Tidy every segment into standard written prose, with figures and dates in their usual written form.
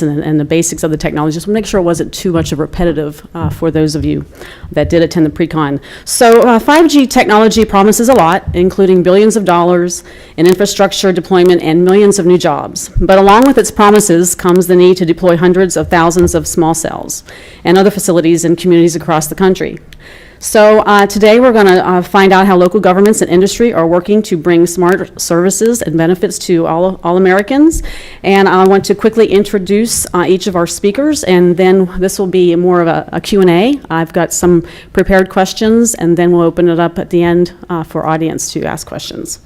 and the basics of the technology, just to make sure it wasn't too much of repetitive for those of you that did attend the pre-con. So 5G technology promises a lot, including billions of dollars in infrastructure deployment and millions of new jobs. But along with its promises comes the need to deploy hundreds of thousands of small cells and other facilities in communities across the country. So today we're going to find out how local governments and industry are working to bring smart services and benefits to all Americans. And I want to quickly introduce each of our speakers, and then this will be more of a Q&A. I've got some prepared questions, and then we'll open it up at the end for audience to ask questions.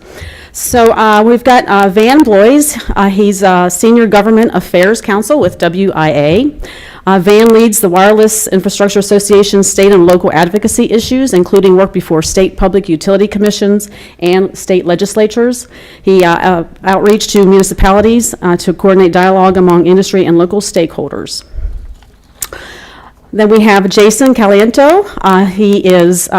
So we've got Van Bloys. He's Senior Government Affairs Counsel with WIA. Van leads the Wireless Infrastructure Association's state and local advocacy issues, including work before state public utility commissions and state legislatures. He outreach to municipalities to coordinate dialogue among industry and local stakeholders. Then we have Jason Caliento. He is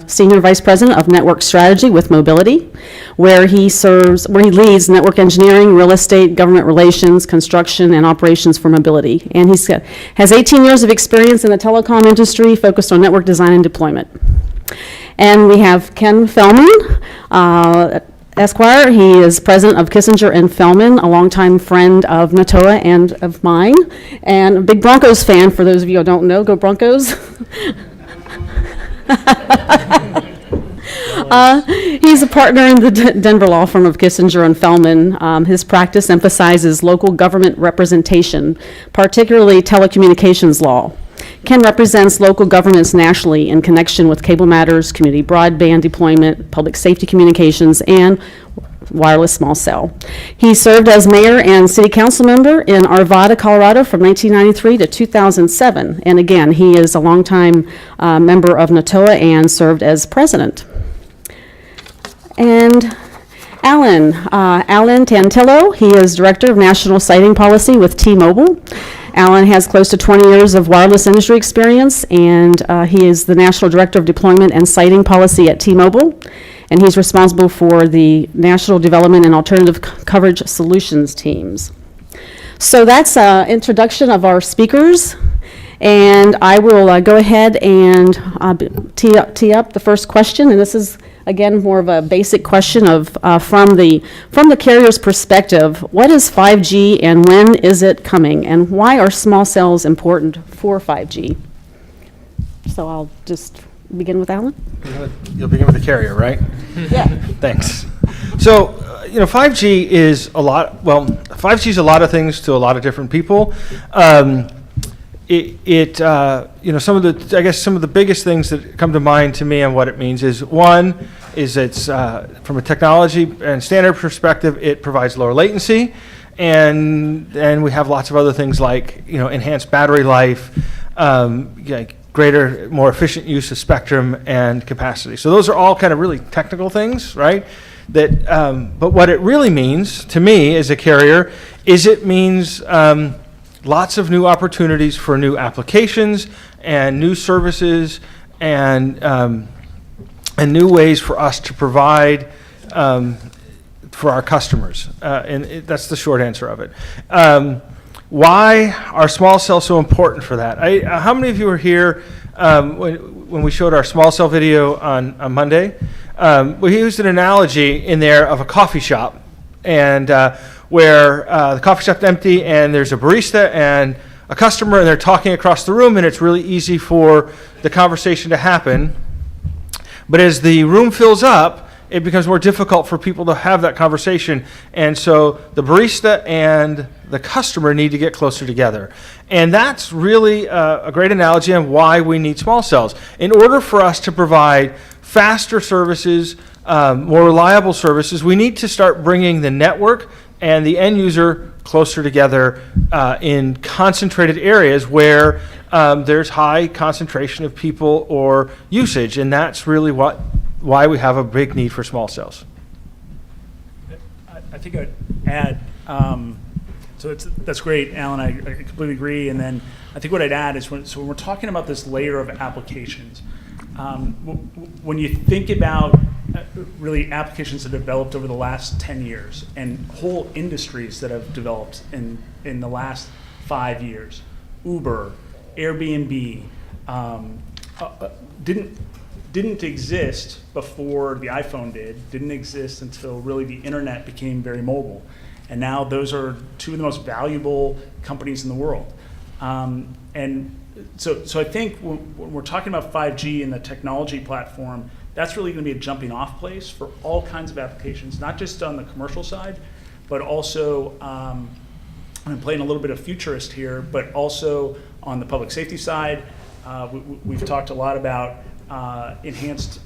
Senior Vice President of Network Strategy with Mobility, where he leads network engineering, real estate, government relations, construction, and operations for mobility. And he has 18 years of experience in the telecom industry, focused on network design and deployment. And we have Ken Fellman, Esquire. He is president of Kissinger and Fellman, a longtime friend of NATOA and of mine, and a big Broncos fan, for those of you who don't know. Go Broncos. He's a partner in the Denver law firm of Kissinger and Fellman. His practice emphasizes local government representation, particularly telecommunications law. Ken represents local governments nationally in connection with cable matters, community broadband deployment, public safety communications, and wireless small cell. He served as mayor and city council member in Arvada, Colorado from 1993 to 2007. And again, he is a longtime member of NATOA and served as president. And Alan Tantillo, he is director of national siting policy with T-Mobile. Alan has close to 20 years of wireless industry experience, and he is the National Director of Deployment and Siting Policy at T-Mobile, and he's responsible for the National Development and Alternative Coverage Solutions teams. So that's an introduction of our speakers, and I will go ahead and tee up the first question, and this is again more of a basic question of from the carrier's perspective. What is 5G and when is it coming, and why are small cells important for 5G? So I'll just begin with Alan. You'll begin with the carrier, right? Yeah. Thanks. So 5G is a lot. Well, 5G is a lot of things to a lot of different people. Some of the biggest things that come to mind to me on what it means is, one is it's from a technology and standard perspective, it provides lower latency, and we have lots of other things like enhanced battery life, greater, more efficient use of spectrum and capacity. So those are all kind of really technical things, right? But what it really means to me as a carrier is it means lots of new opportunities for new applications and new services and new ways for us to provide for our customers. That's the short answer of it. Why are small cells so important for that? How many of you were here when we showed our small cell video on Monday? We used an analogy in there of a coffee shop, and where the coffee shop's empty and there's a barista and a customer and they're talking across the room, and it's really easy for the conversation to happen. But as the room fills up, it becomes more difficult for people to have that conversation. And so the barista and the customer need to get closer together. And that's really a great analogy on why we need small cells. In order for us to provide faster services, more reliable services, we need to start bringing the network and the end user closer together in concentrated areas where there's high concentration of people or usage, and that's really why we have a big need for small cells. I think I'd add, that's great, Alan, I completely agree, and then I think what I'd add is when we're talking about this layer of applications, when you think about really applications that have developed over the last 10 years and whole industries that have developed in the last 5 years. Uber, Airbnb, didn't exist before the iPhone didn't exist until really the internet became very mobile. And now those are two of the most valuable companies in the world. And so I think when we're talking about 5G and the technology platform, that's really going to be a jumping off place for all kinds of applications, not just on the commercial side, but also, I'm playing a little bit of futurist here, but also on the public safety side. We've talked a lot about enhanced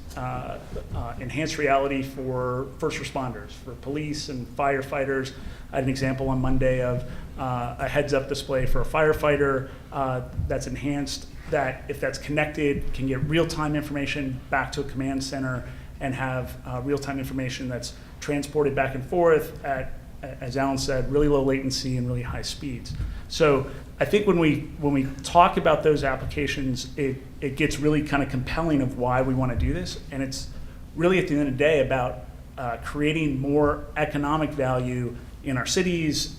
reality for first responders, for police and firefighters. I had an example on Monday of a heads-up display for a firefighter that's enhanced, that if that's connected, can get real-time information back to a command center and have real-time information that's transported back and forth at, as Alan said, really low latency and really high speeds. So I think when we talk about those applications, it gets really kind of compelling of why we want to do this. And it's really, at the end of the day, about creating more economic value in our cities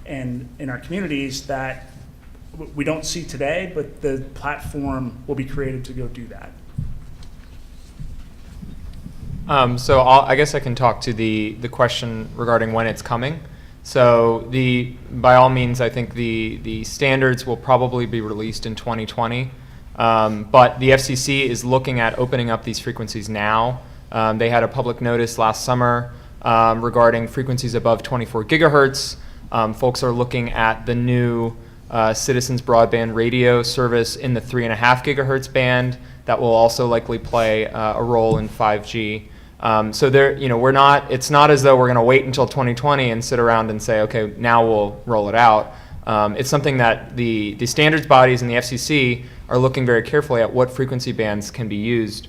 and in our communities that we don't see today, but the platform will be created to go do that. So I guess I can talk to the question regarding when it's coming. So by all means, I think the standards will probably be released in 2020. But the FCC is looking at opening up these frequencies now. They had a public notice last summer regarding frequencies above 24 gigahertz. Folks are looking at the new Citizens Broadband Radio service in the 3.5 gigahertz band that will also likely play a role in 5G. So it's not as though we're going to wait until 2020 and sit around and say, okay, now we'll roll it out. It's something that the standards bodies and the FCC are looking very carefully at what frequency bands can be used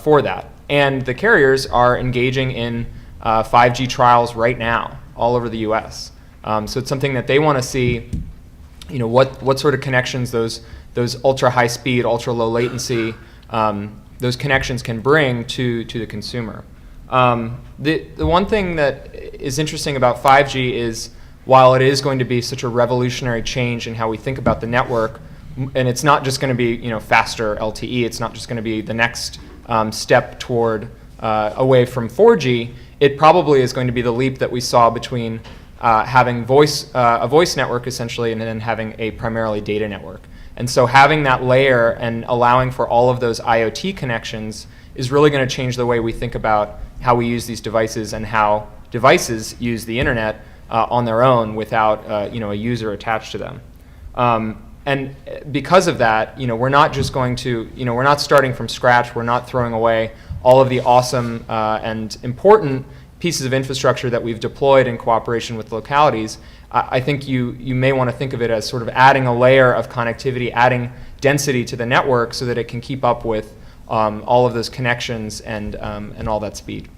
for that. And the carriers are engaging in 5G trials right now all over the US. So it's something that they want to see, what sort of connections those ultra high speed, ultra low latency, those connections can bring to the consumer. The one thing that is interesting about 5G is, while it is going to be such a revolutionary change in how we think about the network, and it's not just going to be faster LTE, it's not just going to be the next step toward away from 4G, it probably is going to be the leap that we saw between having a voice network essentially and then having a primarily data network. And so having that layer and allowing for all of those IoT connections is really going to change the way we think about how we use these devices and how devices use the internet on their own without a user attached to them. And because of that, we're not just going to, we're not starting from scratch. We're not throwing away all of the awesome and important pieces of infrastructure that we've deployed in cooperation with localities. I think you may want to think of it as sort of adding a layer of connectivity, adding density to the network so that it can keep up with all of those connections and all that speed.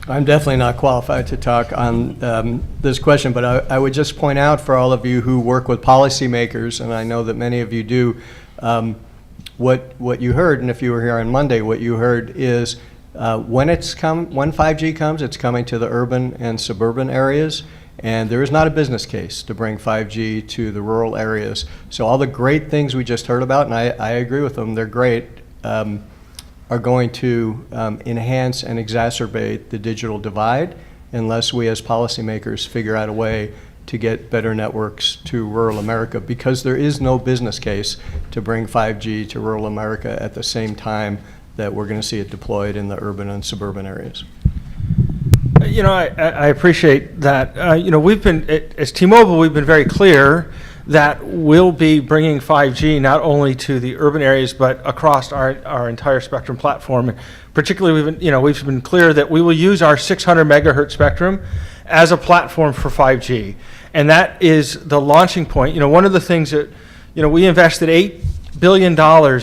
I'm definitely not qualified to talk on this question, but I would just point out for all of you who work with policymakers, and I know that many of you do, what you heard, and if you were here on Monday, what you heard is when 5G comes, it's coming to the urban and suburban areas, and there is not a business case to bring 5G to the rural areas. So all the great things we just heard about, and I agree with them, they're great, are going to enhance and exacerbate the digital divide unless we as policymakers figure out a way to get better networks to rural America, because there is no business case to bring 5G to rural America at the same time that we're going to see it deployed in the urban and suburban areas. I appreciate that. We've been, as T-Mobile, we've been very clear that we'll be bringing 5G not only to the urban areas but across our entire spectrum platform. And particularly, we've been clear that we will use our 600 megahertz spectrum as a platform for 5G, and that is the launching point. One of the things that we invested $8 billion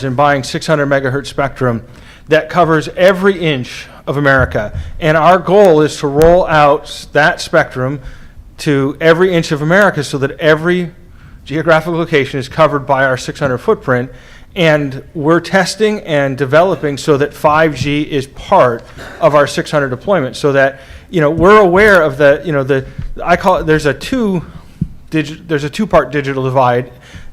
in buying 600 megahertz spectrum that covers every inch of America, and our goal is to roll out that spectrum to every inch of America so that every geographic location is covered by our 600 footprint, And we're testing and developing so that 5G is part of our 600 deployment, so that, we're aware of I call it, there's a two-part digital divide,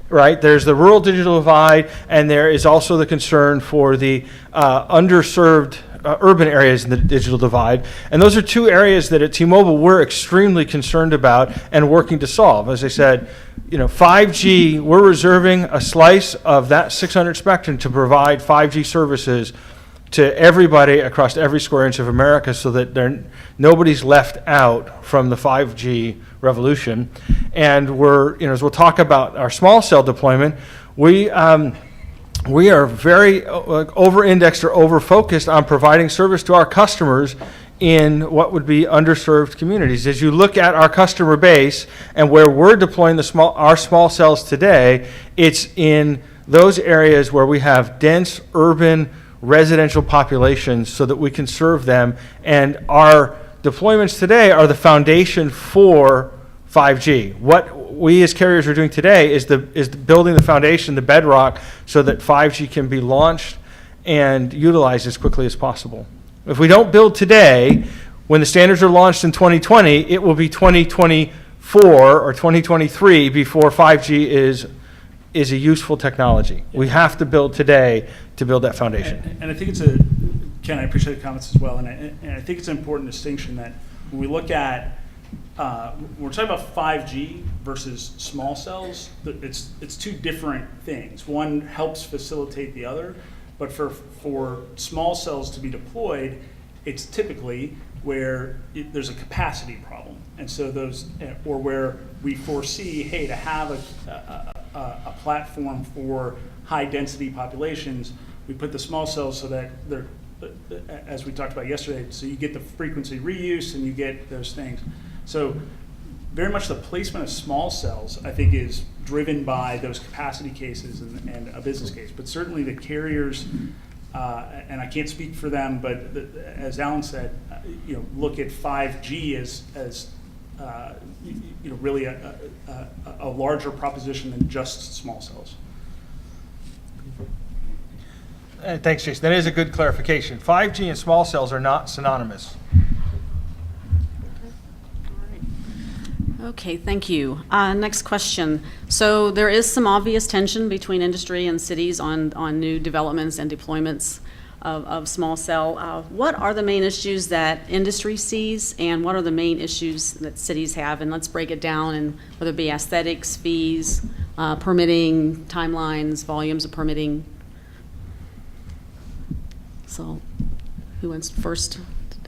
right? There's the rural digital divide, and there is also the concern for the underserved urban areas in the digital divide. And those are two areas that at T-Mobile we're extremely concerned about and working to solve. As I said, 5G, we're reserving a slice of that 600 spectrum to provide 5G services to everybody across every square inch of America, so that nobody's left out from the 5G revolution. And as we'll talk about our small cell deployment, we are very over-indexed or over-focused on providing service to our customers in what would be underserved communities. As you look at our customer base and where we're deploying our small cells today, it's in those areas where we have dense urban residential populations so that we can serve them. And our deployments today are the foundation for 5G. What we as carriers are doing today is building the foundation, the bedrock, so that 5G can be launched and utilized as quickly as possible. If we don't build today, when the standards are launched in 2020, it will be 2024 or 2023 before 5G is a useful technology. We have to build today to build that foundation. And I think Ken, I appreciate the comments as well, and I think it's an important distinction that when we look at, we're talking about 5G versus small cells, it's two different things. One helps facilitate the other, but for small cells to be deployed, it's typically where there's a capacity problem. And so or where we foresee, hey, to have a platform for high density populations, we put the small cells so that they're, as we talked about yesterday, so you get the frequency reuse and you get those things. So very much the placement of small cells, I think, is driven by those capacity cases and a business case. But certainly the carriers, and I can't speak for them, but as Alan said, look at 5G as really a larger proposition than just small cells. Thanks, Jason. That is a good clarification. 5G and small cells are not synonymous. Okay, thank you. Next question. So there is some obvious tension between industry and cities on new developments and deployments of small cell. What are the main issues that industry sees, and what are the main issues that cities have? And let's break it down, and whether it be aesthetics, fees, permitting, timelines, volumes of permitting. So who went first?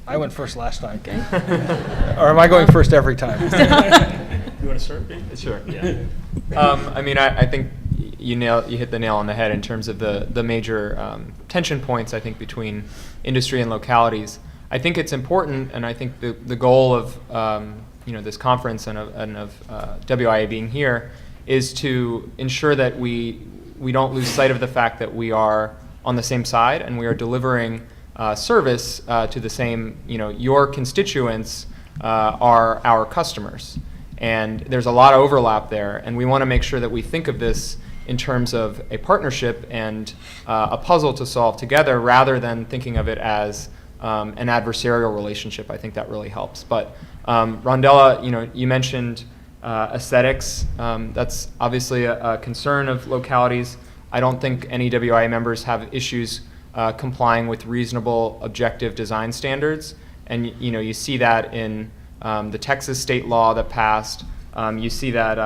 I went first last time. Okay. Or am I going first every time? You want to start, Ben? Sure. Yeah. I think you hit the nail on the head in terms of the major tension points, I think, between industry and localities. I think it's important, and I think the goal of this conference and of WIA being here is to ensure that we don't lose sight of the fact that we are on the same side and we are delivering service to the same, your constituents are our customers. And there's a lot of overlap there, and we want to make sure that we think of this in terms of a partnership and a puzzle to solve together, rather than thinking of it as an adversarial relationship. I think that really helps. But Rondella, you mentioned aesthetics. That's obviously a concern of localities. I don't think any WIA members have issues complying with reasonable, objective design standards, and you see that in the Texas state law that passed. You see that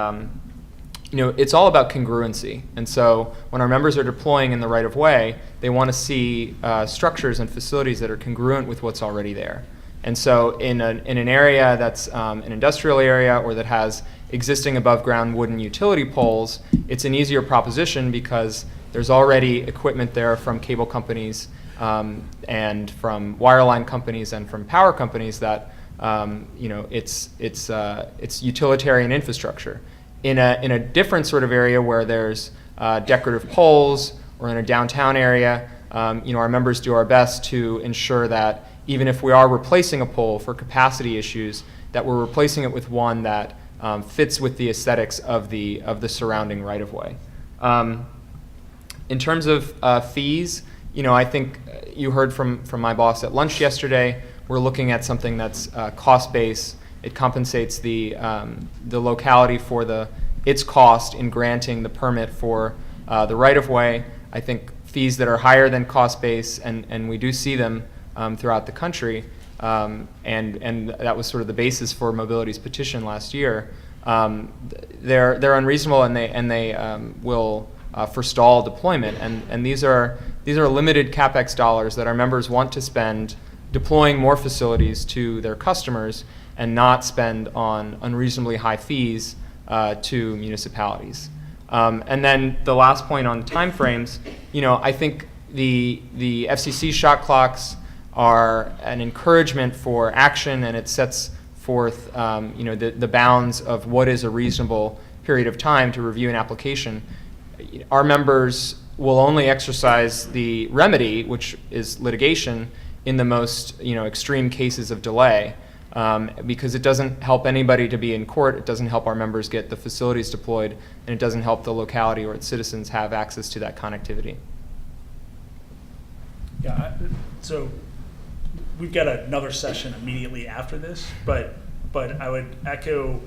it's all about congruency, and so when our members are deploying in the right of way, they want to see structures and facilities that are congruent with what's already there. And so in an area that's an industrial area, or that has existing above ground wooden utility poles, it's an easier proposition because there's already equipment there from cable companies and from wireline companies and from power companies that it's utilitarian infrastructure. In a different sort of area where there's decorative poles, or in a downtown area, our members do our best to ensure that even if we are replacing a pole for capacity issues, that we're replacing it with one that fits with the aesthetics of the surrounding right of way. In terms of fees, I think you heard from my boss at lunch yesterday. We're looking at something that's cost-based. It compensates the locality for its cost in granting the permit for the right-of-way. I think fees that are higher than cost-based, and we do see them throughout the country, and that was sort of the basis for Mobility's petition last year. They're unreasonable, and they will forestall deployment. And these are limited CapEx dollars that our members want to spend deploying more facilities to their customers, and not spend on unreasonably high fees to municipalities. And then the last point on timeframes, I think the FCC shot clocks are an encouragement for action, and it sets forth the bounds of what is a reasonable period of time to review an application. Our members will only exercise the remedy, which is litigation, in the most extreme cases of delay, because it doesn't help anybody to be in court. It doesn't help our members get the facilities deployed, and it doesn't help the locality or its citizens have access to that connectivity. Yeah, so we've got another session immediately after this, but I would echo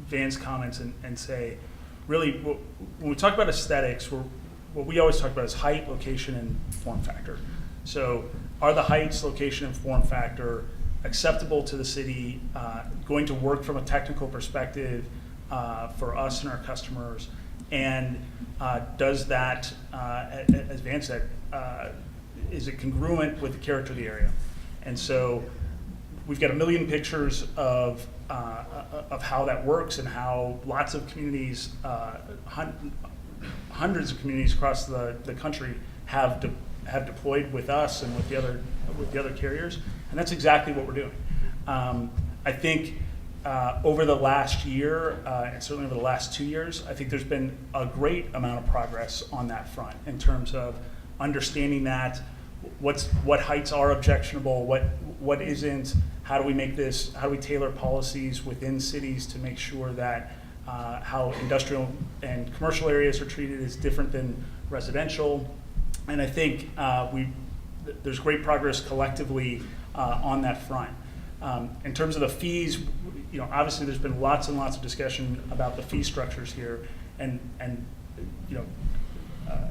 Van's comments and say, really, when we talk about aesthetics, what we always talk about is height, location, and form factor. So are the heights, location, and form factor acceptable to the city, going to work from a technical perspective for us and our customers, and does that, as Van said, is it congruent with the character of the area? And so we've got a million pictures of how that works, and how lots of communities, hundreds of communities across the country have deployed with us and with the other carriers, and that's exactly what we're doing. I think over the last year, and certainly over the last 2 years, I think there's been a great amount of progress on that front in terms of understanding that what heights are objectionable, what isn't, how do we tailor policies within cities to make sure that how industrial and commercial areas are treated is different than residential. And I think there's great progress collectively on that front. In terms of the fees, obviously there's been lots and lots of discussion about the fee structures here, and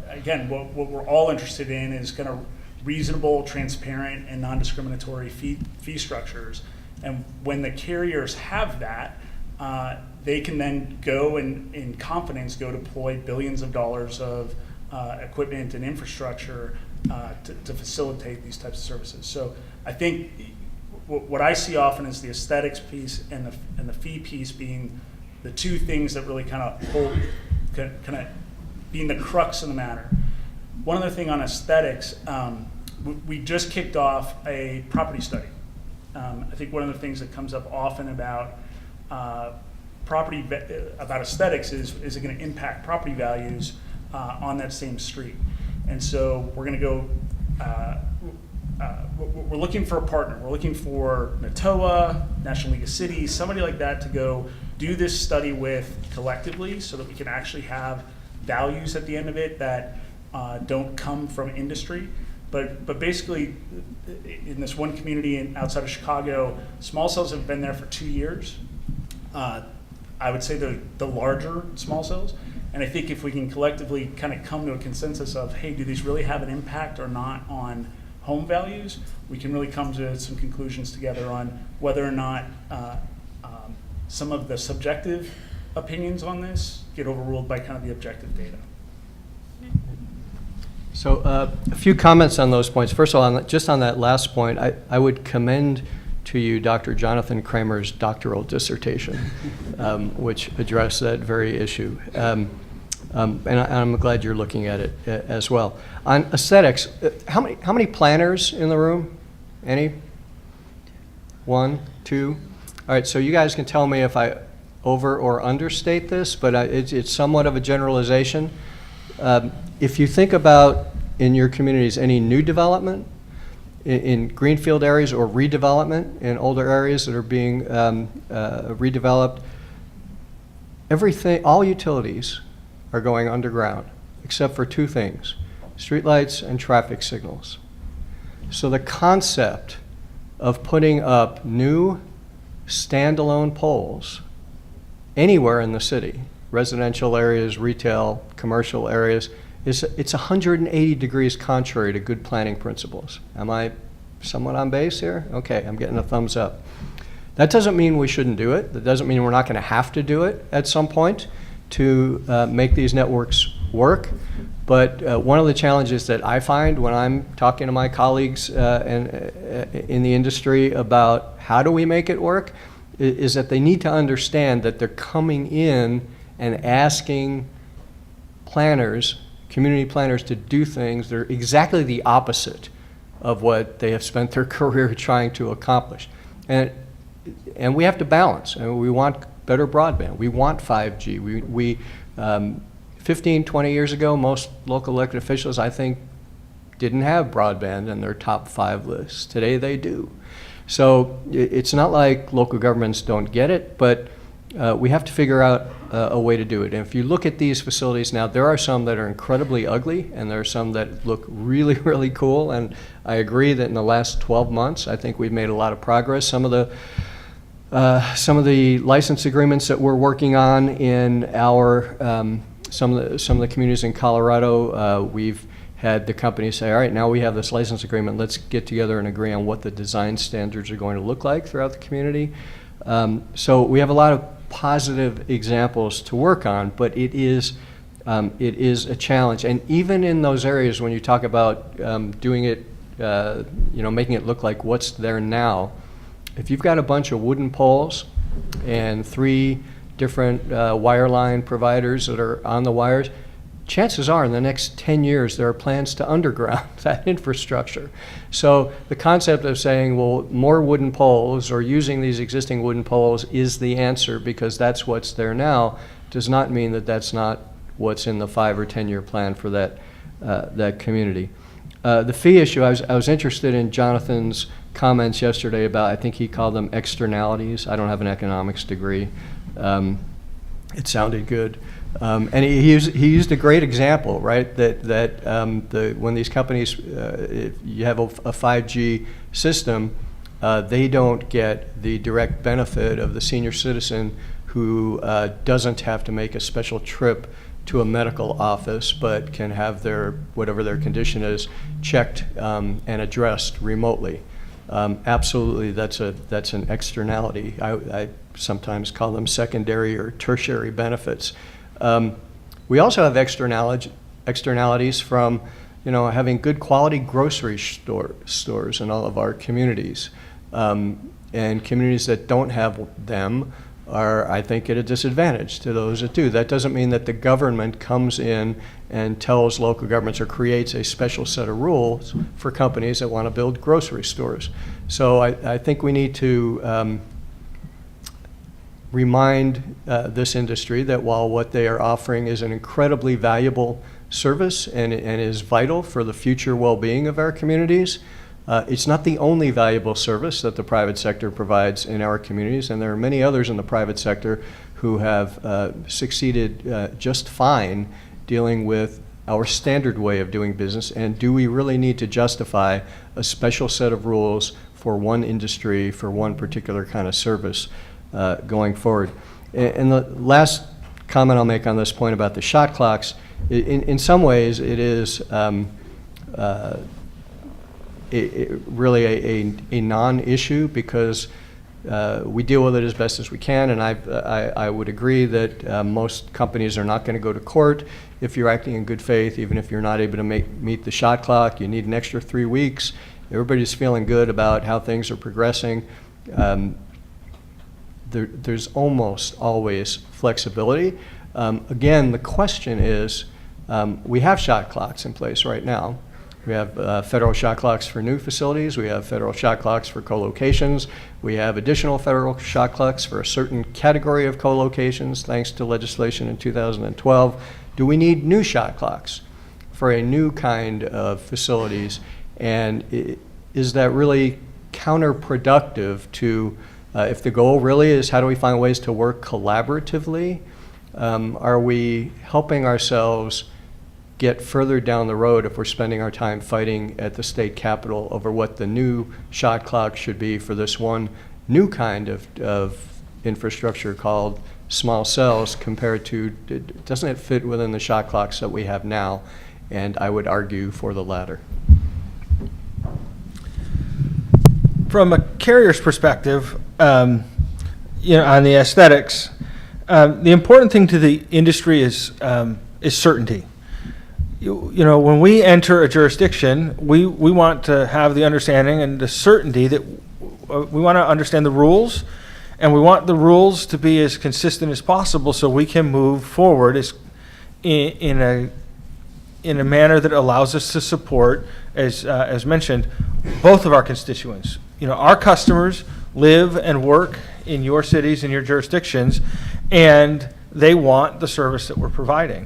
again, what we're all interested in is kind of reasonable, transparent, and non-discriminatory fee structures. And when the carriers have that, they can then go and in confidence go deploy billions of dollars of equipment and infrastructure to facilitate these types of services. So I think what I see often is the aesthetics piece and the fee piece being the two things that really kind of being the crux of the matter. One other thing on aesthetics, we just kicked off a property study. I think one of the things that comes up often about about aesthetics is it going to impact property values on that same street? And so we're going to go. We're looking for a partner. We're looking for NATOA, National League of Cities, somebody like that to go do this study with collectively, so that we can actually have values at the end of it that don't come from industry. But basically, in this one community outside of Chicago, small cells have been there for 2 years. I would say they're the larger small cells. And I think if we can collectively kind of come to a consensus of, hey, do these really have an impact or not on home values, we can really come to some conclusions together on whether or not some of the subjective opinions on this get overruled by kind of the objective data. So a few comments on those points. First of all, just on that last point, I would commend to you Dr. Jonathan Kramer's doctoral dissertation, which addressed that very issue. And I'm glad you're looking at it as well. On aesthetics, how many planners in the room? Any? 1, 2? All right, so you guys can tell me if I over or understate this, but it's somewhat of a generalization. If you think about in your communities any new development in greenfield areas or redevelopment in older areas that are being redeveloped, all utilities are going underground. except for two things: streetlights and traffic signals. So the concept of putting up new standalone poles anywhere in the city, residential areas, retail, commercial areas, it's 180 degrees contrary to good planning principles. Am I somewhat on base here? Okay, I'm getting a thumbs up. That doesn't mean we shouldn't do it. That doesn't mean we're not going to have to do it at some point to make these networks work. But one of the challenges that I find when I'm talking to my colleagues in the industry about how do we make it work is that they need to understand that they're coming in and asking planners, community planners, to do things that are exactly the opposite of what they have spent their career trying to accomplish. And we have to balance. And we want better broadband. We want 5G. We 15, 20 years ago, most local elected officials, I think, didn't have broadband in their top 5 lists. Today they do. So it's not like local governments don't get it, but we have to figure out a way to do it. And if you look at these facilities now, there are some that are incredibly ugly, and there are some that look really, really cool. And I agree that in the last 12 months, I think we've made a lot of progress. Some of the license agreements that we're working on in our some of the communities in Colorado, we've had the companies say, all right, now we have this license agreement, let's get together and agree on what the design standards are going to look like throughout the community. So we have a lot of positive examples to work on, but it is a challenge. And even in those areas, when you talk about doing it, making it look like what's there now, if you've got a bunch of wooden poles and 3 different wireline providers that are on the wires, chances are in the next 10 years there are plans to underground that infrastructure. So the concept of saying, well, more wooden poles or using these existing wooden poles is the answer because that's what's there now, does not mean that that's not what's in the 5 or 10 year plan for that community. The fee issue, I was interested in Jonathan's comments yesterday about, I think he called them externalities. I don't have an economics degree. It sounded good. And he used a great example, right? That when these companies, if you have a 5G system, they don't get the direct benefit of the senior citizen who doesn't have to make a special trip to a medical office, but can have whatever their condition is checked and addressed remotely. Absolutely, that's an externality. I sometimes call them secondary or tertiary benefits. We also have externalities from, having good quality grocery stores in all of our communities. And communities that don't have them are, I think, at a disadvantage to those that do. That doesn't mean that the government comes in and tells local governments or creates a special set of rules for companies that want to build grocery stores. So I think we need to remind this industry that while what they are offering is an incredibly valuable service and is vital for the future well-being of our communities, it's not the only valuable service that the private sector provides in our communities, and there are many others in the private sector who have succeeded just fine dealing with our standard way of doing business. And do we really need to justify a special set of rules for one industry, for one particular kind of service going forward? And the last comment I'll make on this point about the shot clocks, in some ways it is really a non-issue because we deal with it as best as we can, and I would agree that most companies are not going to go to court if you're acting in good faith, even if you're not able to meet the shot clock. You need an extra 3 weeks. Everybody's feeling good about how things are progressing. There's almost always flexibility. Again, the question is, we have shot clocks in place right now. We have federal shot clocks for new facilities. We have federal shot clocks for co-locations. We have additional federal shot clocks for a certain category of co-locations, thanks to legislation in 2012. Do we need new shot clocks for a new kind of facilities? And is that really counterproductive to, if the goal really is how do we find ways to work collaboratively, are we helping ourselves get further down the road if we're spending our time fighting at the state capitol over what the new shot clock should be for this one new kind of infrastructure called small cells compared to, doesn't it fit within the shot clocks that we have now? And I would argue for the latter. From a carrier's perspective, on the aesthetics, the important thing to the industry is certainty. When we enter a jurisdiction, we want to have the understanding and the certainty that we want to understand the rules, and we want the rules to be as consistent as possible so we can move forward in a manner that allows us to support, as mentioned, both of our constituents. Our customers live and work in your cities and your jurisdictions, and they want the service that we're providing.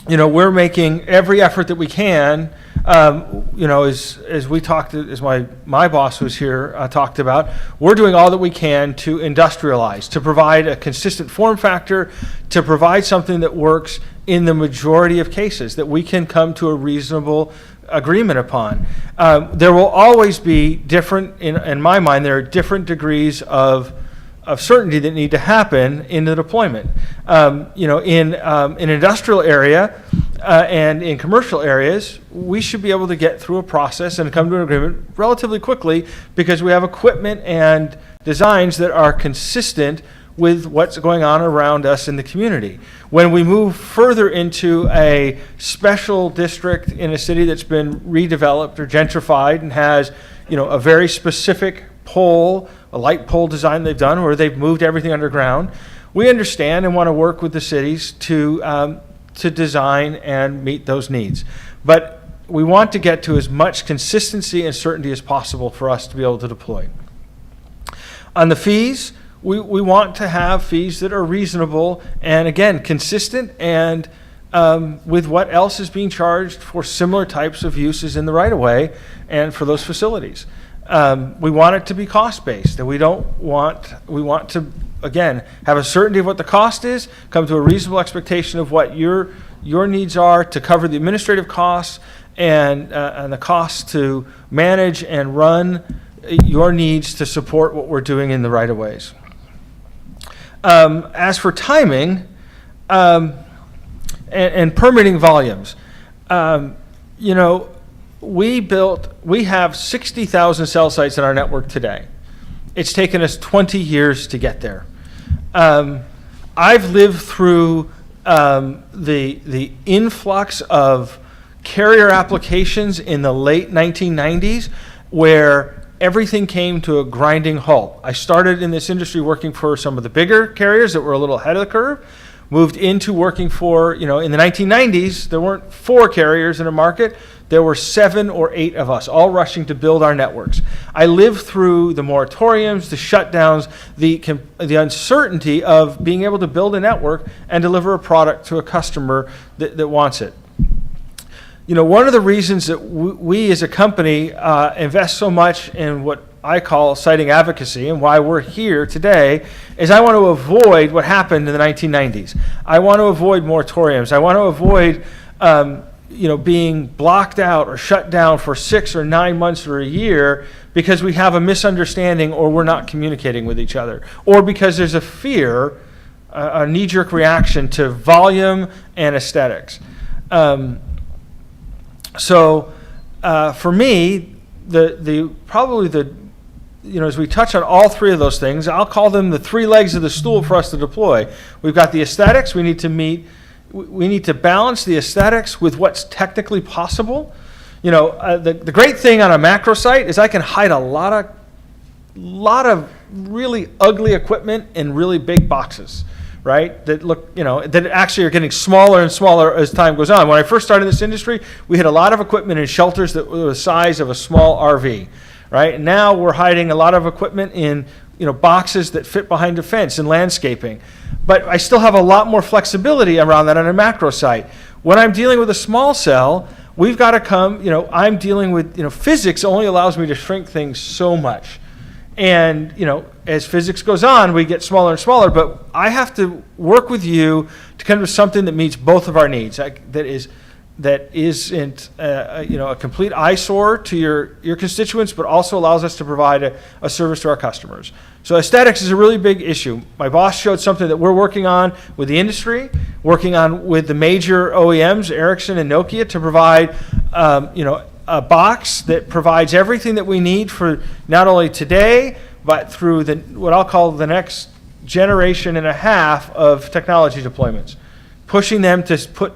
We're making every effort that we can. As we talked, as my boss was here talked about, we're doing all that we can to industrialize, to provide a consistent form factor, to provide something that works in the majority of cases, that we can come to a reasonable agreement upon. There will always be different, in my mind, there are different degrees of certainty that need to happen in the deployment. In an industrial area and in commercial areas, we should be able to get through a process and come to an agreement relatively quickly because we have equipment and designs that are consistent with what's going on around us in the community. When we move further into a special district in a city that's been redeveloped or gentrified and has, a very specific pole, a light pole design they've done where they've moved everything underground, we understand and want to work with the cities to design and meet those needs. But we want to get to as much consistency and certainty as possible for us to be able to deploy. On the fees, we want to have fees that are reasonable and, again, consistent and with what else is being charged for similar types of uses in the right-of-way and for those facilities. We want it to be cost-based, and we want to, again, have a certainty of what the cost is, come to a reasonable expectation of what your needs are to cover the administrative costs and the costs to manage and run your needs to support what we're doing in the right-of-ways. As for timing and permitting volumes, we have 60,000 cell sites in our network today. It's taken us 20 years to get there. I've lived through the influx of carrier applications in the late 1990s where everything came to a grinding halt. I started in this industry working for some of the bigger carriers that were a little ahead of the curve, moved into working for, in the 1990s, there weren't 4 carriers in a market. There were 7 or 8 of us, all rushing to build our networks. I lived through the moratoriums, the shutdowns, the uncertainty of being able to build a network and deliver a product to a customer that wants it. One of the reasons that we as a company invest so much in what I call siting advocacy and why we're here today is I want to avoid what happened in the 1990s. I want to avoid moratoriums. I want to avoid being blocked out or shut down for 6 or 9 months or a year because we have a misunderstanding or we're not communicating with each other, or because there's a fear, a knee-jerk reaction to volume and aesthetics. So for me, as we touch on all 3 of those things, I'll call them the 3 legs of the stool for us to deploy. We've got the aesthetics. We need to balance the aesthetics with what's technically possible. The great thing on a macro site is I can hide a lot of really ugly equipment in really big boxes, right? That look, that actually are getting smaller and smaller as time goes on. When I first started in this industry, we had a lot of equipment in shelters that were the size of a small RV, right? And now we're hiding a lot of equipment in, boxes that fit behind a fence and landscaping. But I still have a lot more flexibility around that on a macro site. When I'm dealing with a small cell, we've got to I'm dealing with, physics only allows me to shrink things so much. And, as physics goes on, we get smaller and smaller, but I have to work with you to come to something that meets both of our needs, that isn't a complete eyesore to your constituents, but also allows us to provide a service to our customers. So aesthetics is a really big issue. My boss showed something that we're working on with the industry, working on with the major OEMs, Ericsson and Nokia, to provide a box that provides everything that we need for not only today, but through what I'll call the next generation and a half of technology deployments, pushing them to put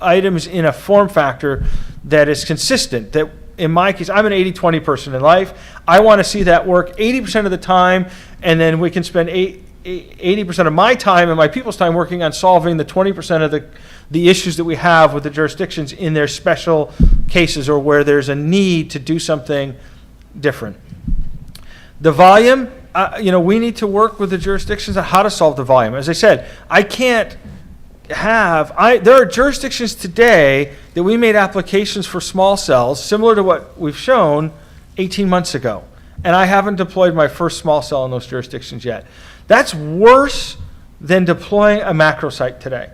items in a form factor that is consistent. That in my case, I'm an 80-20 person in life. I want to see that work 80% of the time, and then we can spend 80% of my time and my people's time working on solving the 20% of the issues that we have with the jurisdictions in their special cases or where there's a need to do something different. The volume, we need to work with the jurisdictions on how to solve the volume. As I said, there are jurisdictions today that we made applications for small cells similar to what we've shown 18 months ago. And I haven't deployed my first small cell in those jurisdictions yet. That's worse than deploying a macro site today.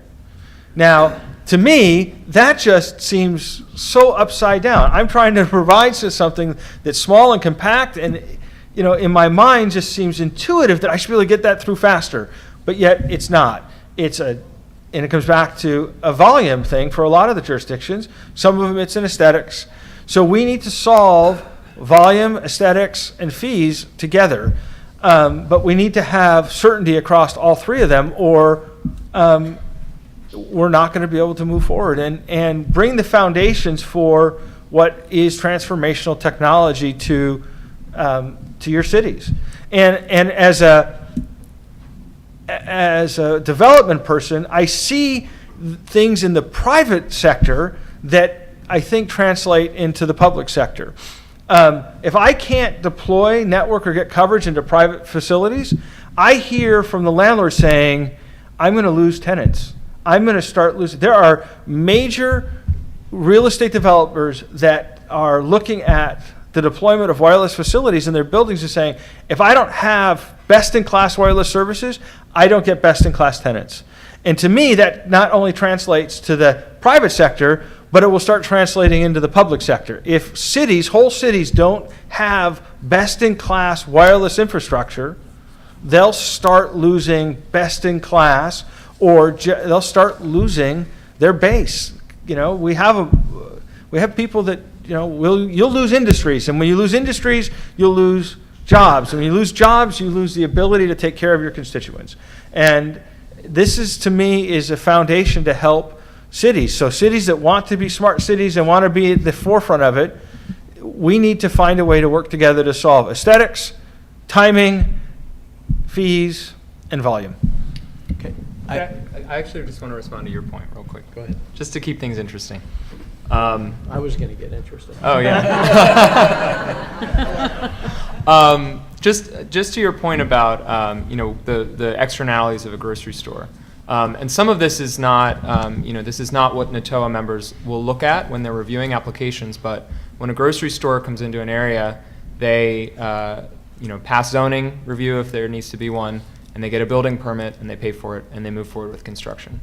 Now, to me, that just seems so upside down. I'm trying to provide something that's small and compact, and in my mind just seems intuitive that I should be able to get that through faster. But yet it's not. And it comes back to a volume thing for a lot of the jurisdictions. Some of them it's in aesthetics. So we need to solve volume, aesthetics, and fees together. But we need to have certainty across all three of them, or we're not going to be able to move forward and bring the foundations for what is transformational technology to your cities. And as a development person, I see things in the private sector that I think translate into the public sector. If I can't deploy network or get coverage into private facilities, I hear from the landlord saying, I'm going to lose tenants. I'm going to start losing. There are major real estate developers that are looking at the deployment of wireless facilities in their buildings and saying, if I don't have best-in-class wireless services, I don't get best-in-class tenants. And to me, that not only translates to the private sector, but it will start translating into the public sector. If whole cities don't have best-in-class wireless infrastructure, they'll start losing best-in-class, or they'll start losing their base. We have people that you'll lose industries, and when you lose industries, you'll lose jobs. And when you lose jobs, you lose the ability to take care of your constituents. And this to me, is a foundation to help cities. So cities that want to be smart cities and want to be at the forefront of it, we need to find a way to work together to solve aesthetics, timing, fees, and volume. Okay. I actually just want to respond to your point real quick. Go ahead. Just to keep things interesting. I was going to get interested. Oh, yeah. Just to your point about, the externalities of a grocery store. And some of this is not, this is not what NATOA members will look at when they're reviewing applications, but when a grocery store comes into an area, they, pass zoning review if there needs to be one, and they get a building permit, and they pay for it, and they move forward with construction.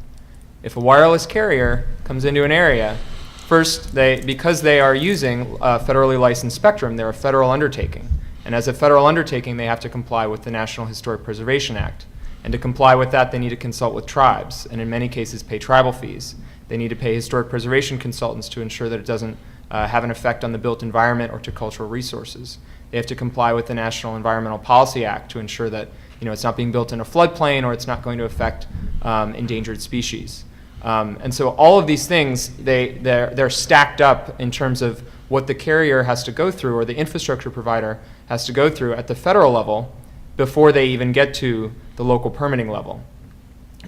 If a wireless carrier comes into an area, first, because they are using federally licensed spectrum, they're a federal undertaking. And as a federal undertaking, they have to comply with the National Historic Preservation Act. And to comply with that, they need to consult with tribes, and in many cases pay tribal fees. They need to pay historic preservation consultants to ensure that it doesn't have an effect on the built environment or to cultural resources. They have to comply with the National Environmental Policy Act to ensure that it's not being built in a floodplain or it's not going to affect endangered species. And so all of these things, they're stacked up in terms of what the carrier has to go through or the infrastructure provider has to go through at the federal level before they even get to the local permitting level.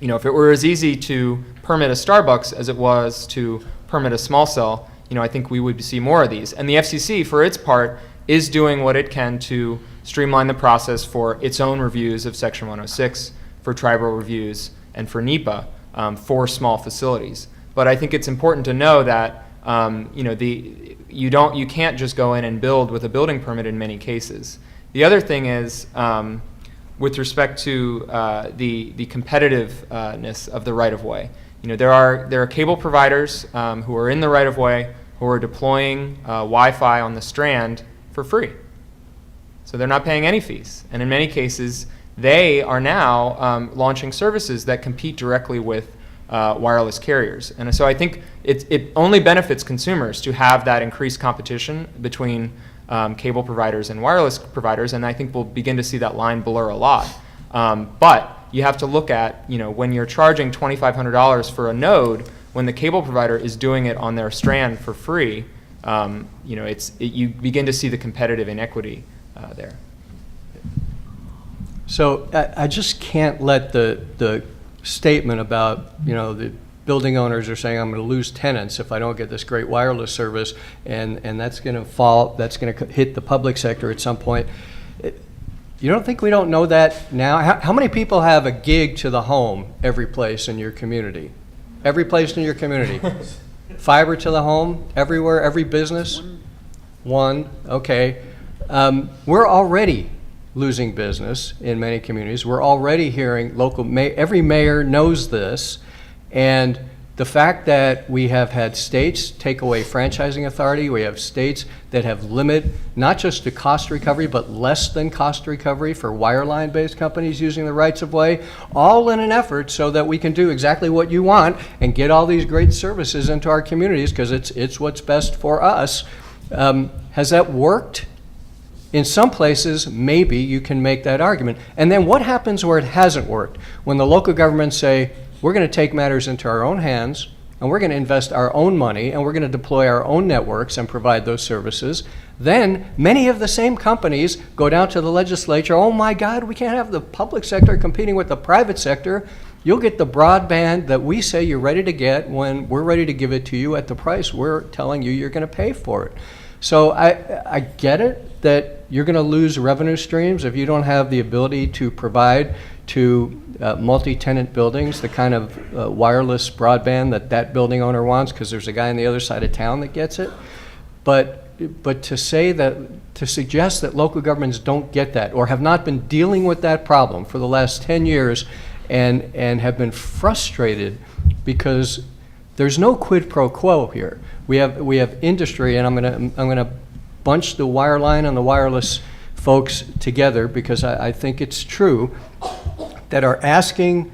If it were as easy to permit a Starbucks as it was to permit a small cell, I think we would see more of these. And the FCC, for its part, is doing what it can to streamline the process for its own reviews of Section 106, for tribal reviews, and for NEPA for small facilities. But I think it's important to know that you can't just go in and build with a building permit in many cases. The other thing is, with respect to the competitiveness of the right-of-way. There are cable providers who are in the right-of-way who are deploying Wi-Fi on the strand for free. So they're not paying any fees. And in many cases, they are now launching services that compete directly with wireless carriers. And so I think it only benefits consumers to have that increased competition between cable providers and wireless providers, and I think we'll begin to see that line blur a lot. But you have to look at, when you're charging $2,500 for a node, when the cable provider is doing it on their strand for free, you begin to see the competitive inequity there. So I just can't let the statement about, the building owners are saying I'm going to lose tenants if I don't get this great wireless service, and that's going to hit the public sector at some point. You don't think we don't know that now? How many people have a gig to the home every place in your community? Every place in your community. Fiber to the home everywhere, every business? One, okay. We're already losing business in many communities. We're already hearing every mayor knows this, and the fact that we have had states take away franchising authority, we have states that have limited not just to cost recovery, but less than cost recovery for wireline-based companies using the rights of way, all in an effort so that we can do exactly what you want and get all these great services into our communities because it's what's best for us. Has that worked? In some places, maybe you can make that argument. And then what happens where it hasn't worked? When the local governments say, we're going to take matters into our own hands, and we're going to invest our own money, and we're going to deploy our own networks and provide those services, then many of the same companies go down to the legislature, oh my God, we can't have the public sector competing with the private sector. You'll get the broadband that we say you're ready to get when we're ready to give it to you at the price we're telling you you're going to pay for it. So I get it that you're going to lose revenue streams if you don't have the ability to provide to multi-tenant buildings the kind of wireless broadband that building owner wants because there's a guy on the other side of town that gets it. But to suggest that local governments don't get that or have not been dealing with that problem for the last 10 years and have been frustrated because there's no quid pro quo here. We have industry, and I'm gonna bunch the wireline and the wireless folks together because I think it's true that are asking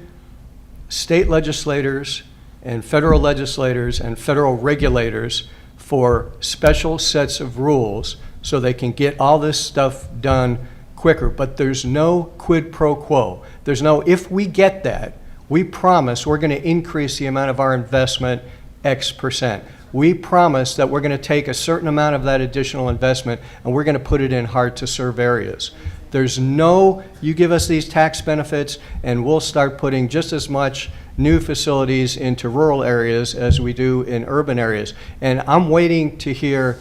state legislators and federal legislators and federal regulators for special sets of rules so they can get all this stuff done quicker. But there's no quid pro quo. There's no, if we get that, we promise we're going to increase the amount of our investment X%. We promise that we're going to take a certain amount of that additional investment and we're going to put it in hard-to-serve areas. There's no, you give us these tax benefits and we'll start putting just as much new facilities into rural areas as we do in urban areas. And I'm waiting to hear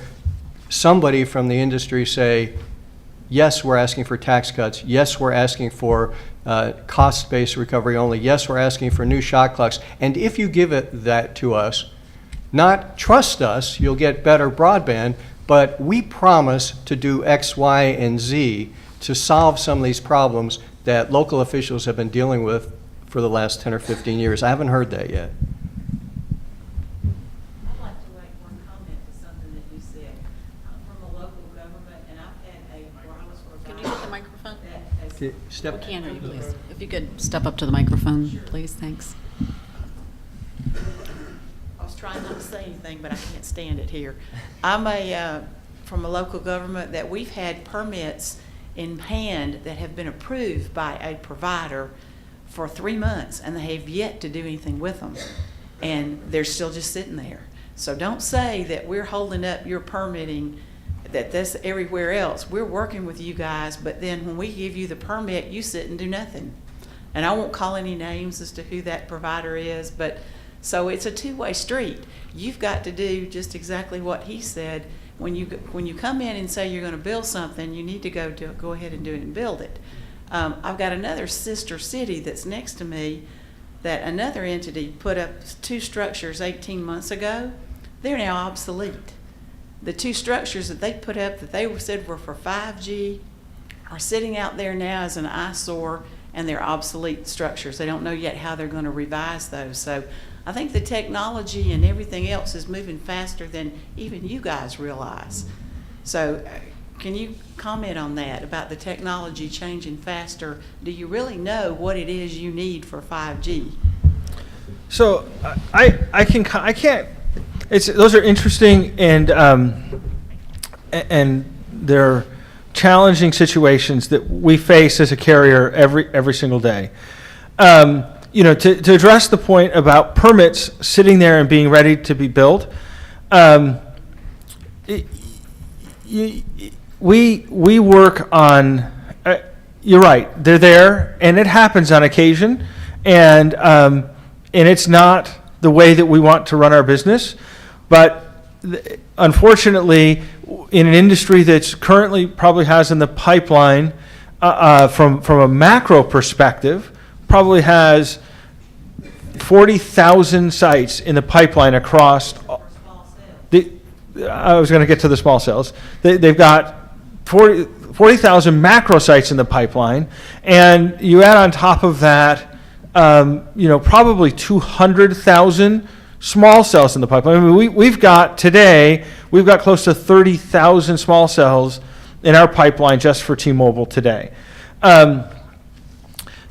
somebody from the industry say, yes, we're asking for tax cuts. Yes, we're asking for cost-based recovery only. Yes, we're asking for new shot clocks. And if you give that to us, not trust us, you'll get better broadband, but we promise to do X, Y, and Z to solve some of these problems that local officials have been dealing with for the last 10 or 15 years. I haven't heard that yet. I'd like to make one comment to something that you said. I'm from a local government, and I've had a wireless provider. Can you get the microphone? that has- Step. We can hear you, please. If you could step up to the microphone, please, thanks. I was trying not to say anything, but I can't stand it here. I'm from a local government that we've had permits in hand that have been approved by a provider for 3 months, and they have yet to do anything with them. And they're still just sitting there. So don't say that we're holding up your permitting, that's everywhere else. We're working with you guys, but then when we give you the permit, you sit and do nothing. And I won't call any names as to who that provider is, but so it's a two-way street. You've got to do just exactly what he said. When you come in and say you're going to build something, you need to go ahead and do it and build it. I've got another sister city that's next to me that another entity put up 2 structures 18 months ago. They're now obsolete. The 2 structures that they put up that they said were for 5G are sitting out there now as an eyesore, and they're obsolete structures. They don't know yet how they're going to revise those. So I think the technology and everything else is moving faster than even you guys realize. So can you comment on that, about the technology changing faster? Do you really know what it is you need for 5G? So I can't. Those are interesting and they're challenging situations that we face as a carrier every single day. To address the point about permits sitting there and being ready to be built, we work on. You're right; they're there, and it happens on occasion, and it's not the way that we want to run our business, but unfortunately, in an industry that's currently probably has in the pipeline, from a macro perspective, probably has 40,000 sites in the pipeline across. I was going to get to the small cells. They've got 40,000 macro sites in the pipeline, and you add on top of that, probably 200,000 small cells in the pipeline. I mean, we've got close to 30,000 small cells in our pipeline just for T-Mobile today.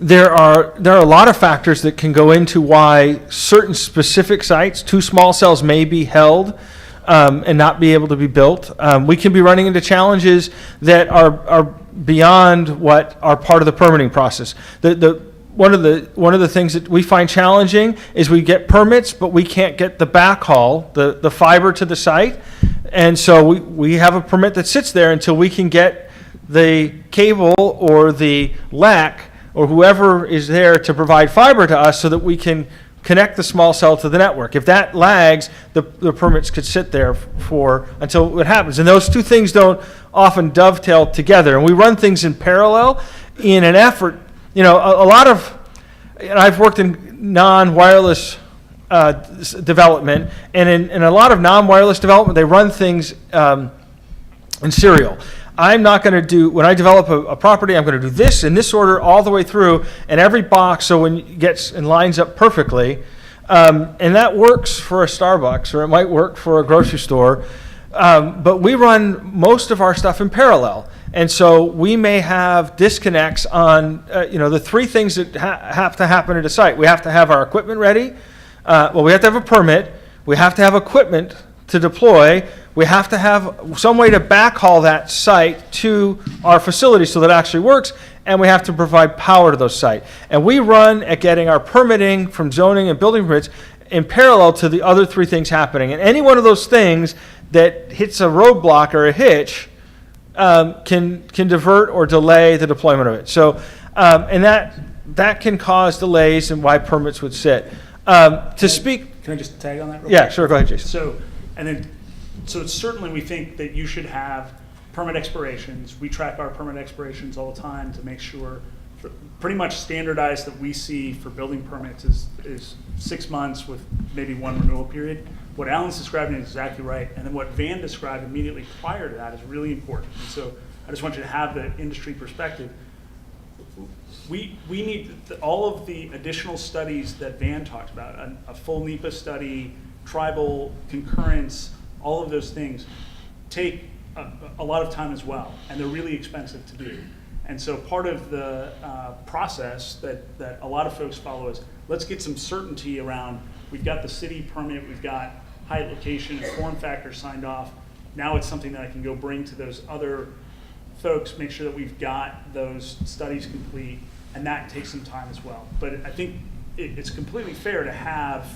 There are a lot of factors that can go into why certain specific sites, too small cells may be held and not be able to be built. We can be running into challenges that are beyond what are part of the permitting process. One of the things that we find challenging is we get permits, but we can't get the backhaul, the fiber to the site, and so we have a permit that sits there until we can get the cable or the LEC or whoever is there to provide fiber to us so that we can connect the small cell to the network. If that lags, the permits could sit there until it happens. And those two things don't often dovetail together. And we run things in parallel in an effort. A lot of, I've worked in non-wireless development, and in a lot of non-wireless development, they run things in serial. I'm not going to do, when I develop a property, I'm going to do this in this order all the way through, and every box so when it gets and lines up perfectly. And that works for a Starbucks, or it might work for a grocery store. But we run most of our stuff in parallel. And so we may have disconnects on, the three things that have to happen at a site. We have to have our equipment ready. We have to have a permit. We have to have equipment to deploy. We have to have some way to backhaul that site to our facility so that it actually works, and we have to provide power to those sites. And we run at getting our permitting from zoning and building permits in parallel to the other three things happening. And any one of those things that hits a roadblock or a hitch can divert or delay the deployment of it. So, and that can cause delays and why permits would sit. Can I just tag on that real quick? Yeah, sure, go ahead, Jason. So it's certainly we think that you should have permit expirations. We track our permit expirations all the time to make sure, pretty much standardized that we see for building permits is 6 months with maybe one renewal period. What Alan's describing is exactly right, and then what Van described immediately prior to that is really important. And so I just want you to have the industry perspective. We need all of the additional studies that Van talked about, a full NEPA study, tribal concurrence, all of those things take a lot of time as well, and they're really expensive to do. And so part of the process that a lot of folks follow is, let's get some certainty around, we've got the city permit, we've got height, location, and form factor signed off. Now it's something that I can go bring to those other folks, make sure that we've got those studies complete, and that takes some time as well. But I think it's completely fair to have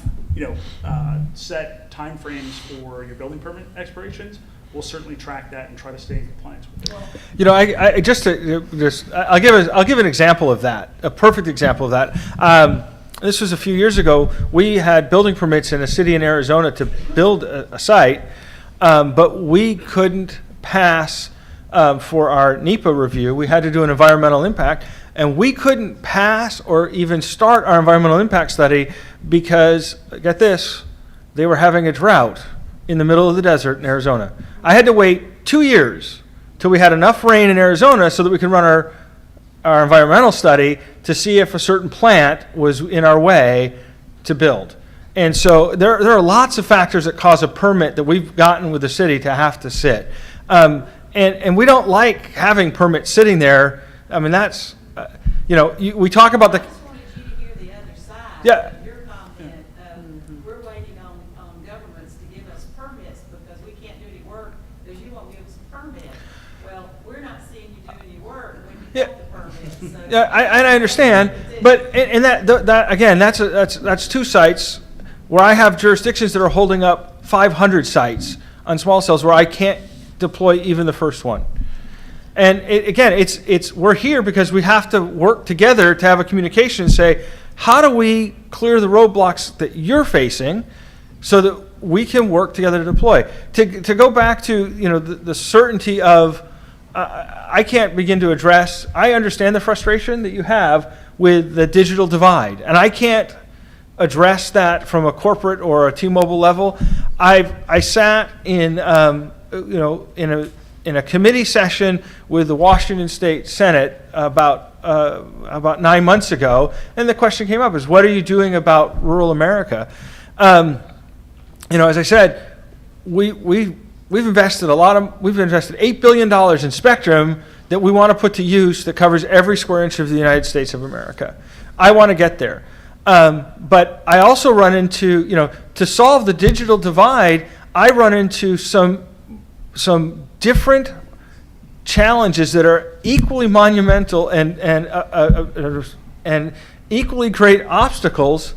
set timeframes for your building permit expirations. We'll certainly track that and try to stay in compliance with it. I'll give an example of that, a perfect example of that. This was a few years ago. We had building permits in a city in Arizona to build a site, but we couldn't pass for our NEPA review. We had to do an environmental impact, and we couldn't pass or even start our environmental impact study because, get this, they were having a drought in the middle of the desert in Arizona. I had to wait 2 years till we had enough rain in Arizona so that we could run our environmental study to see if a certain plant was in our way to build. And so there are lots of factors that cause a permit that we've gotten with the city to have to sit. And we don't like having permits sitting there. I mean, that's, we talk about the. I just wanted you to hear the other side. Yeah. Of your comment of, we're waiting on governments to give us permits because we can't do any work because you won't give us a permit. Well, we're not seeing you do any work when you Yeah. get the permits. So Yeah, I understand, but and that again, that's two sites where I have jurisdictions that are holding up 500 sites on small cells where I can't deploy even the first one. And it's we're here because we have to work together to have a communication and say, how do we clear the roadblocks that you're facing so that we can work together to deploy? To go back to the certainty of I can't begin to address. I understand the frustration that you have with the digital divide, and I can't address that from a corporate or a T-Mobile level. I sat in in a committee session with the Washington State Senate about 9 months ago, and the question came up: is what are you doing about rural America? As I said, we've invested we've invested $8 billion in spectrum that we want to put to use that covers every square inch of the United States of America. I want to get there. But I also run into, to solve the digital divide, I run into some different challenges that are equally monumental and equally great obstacles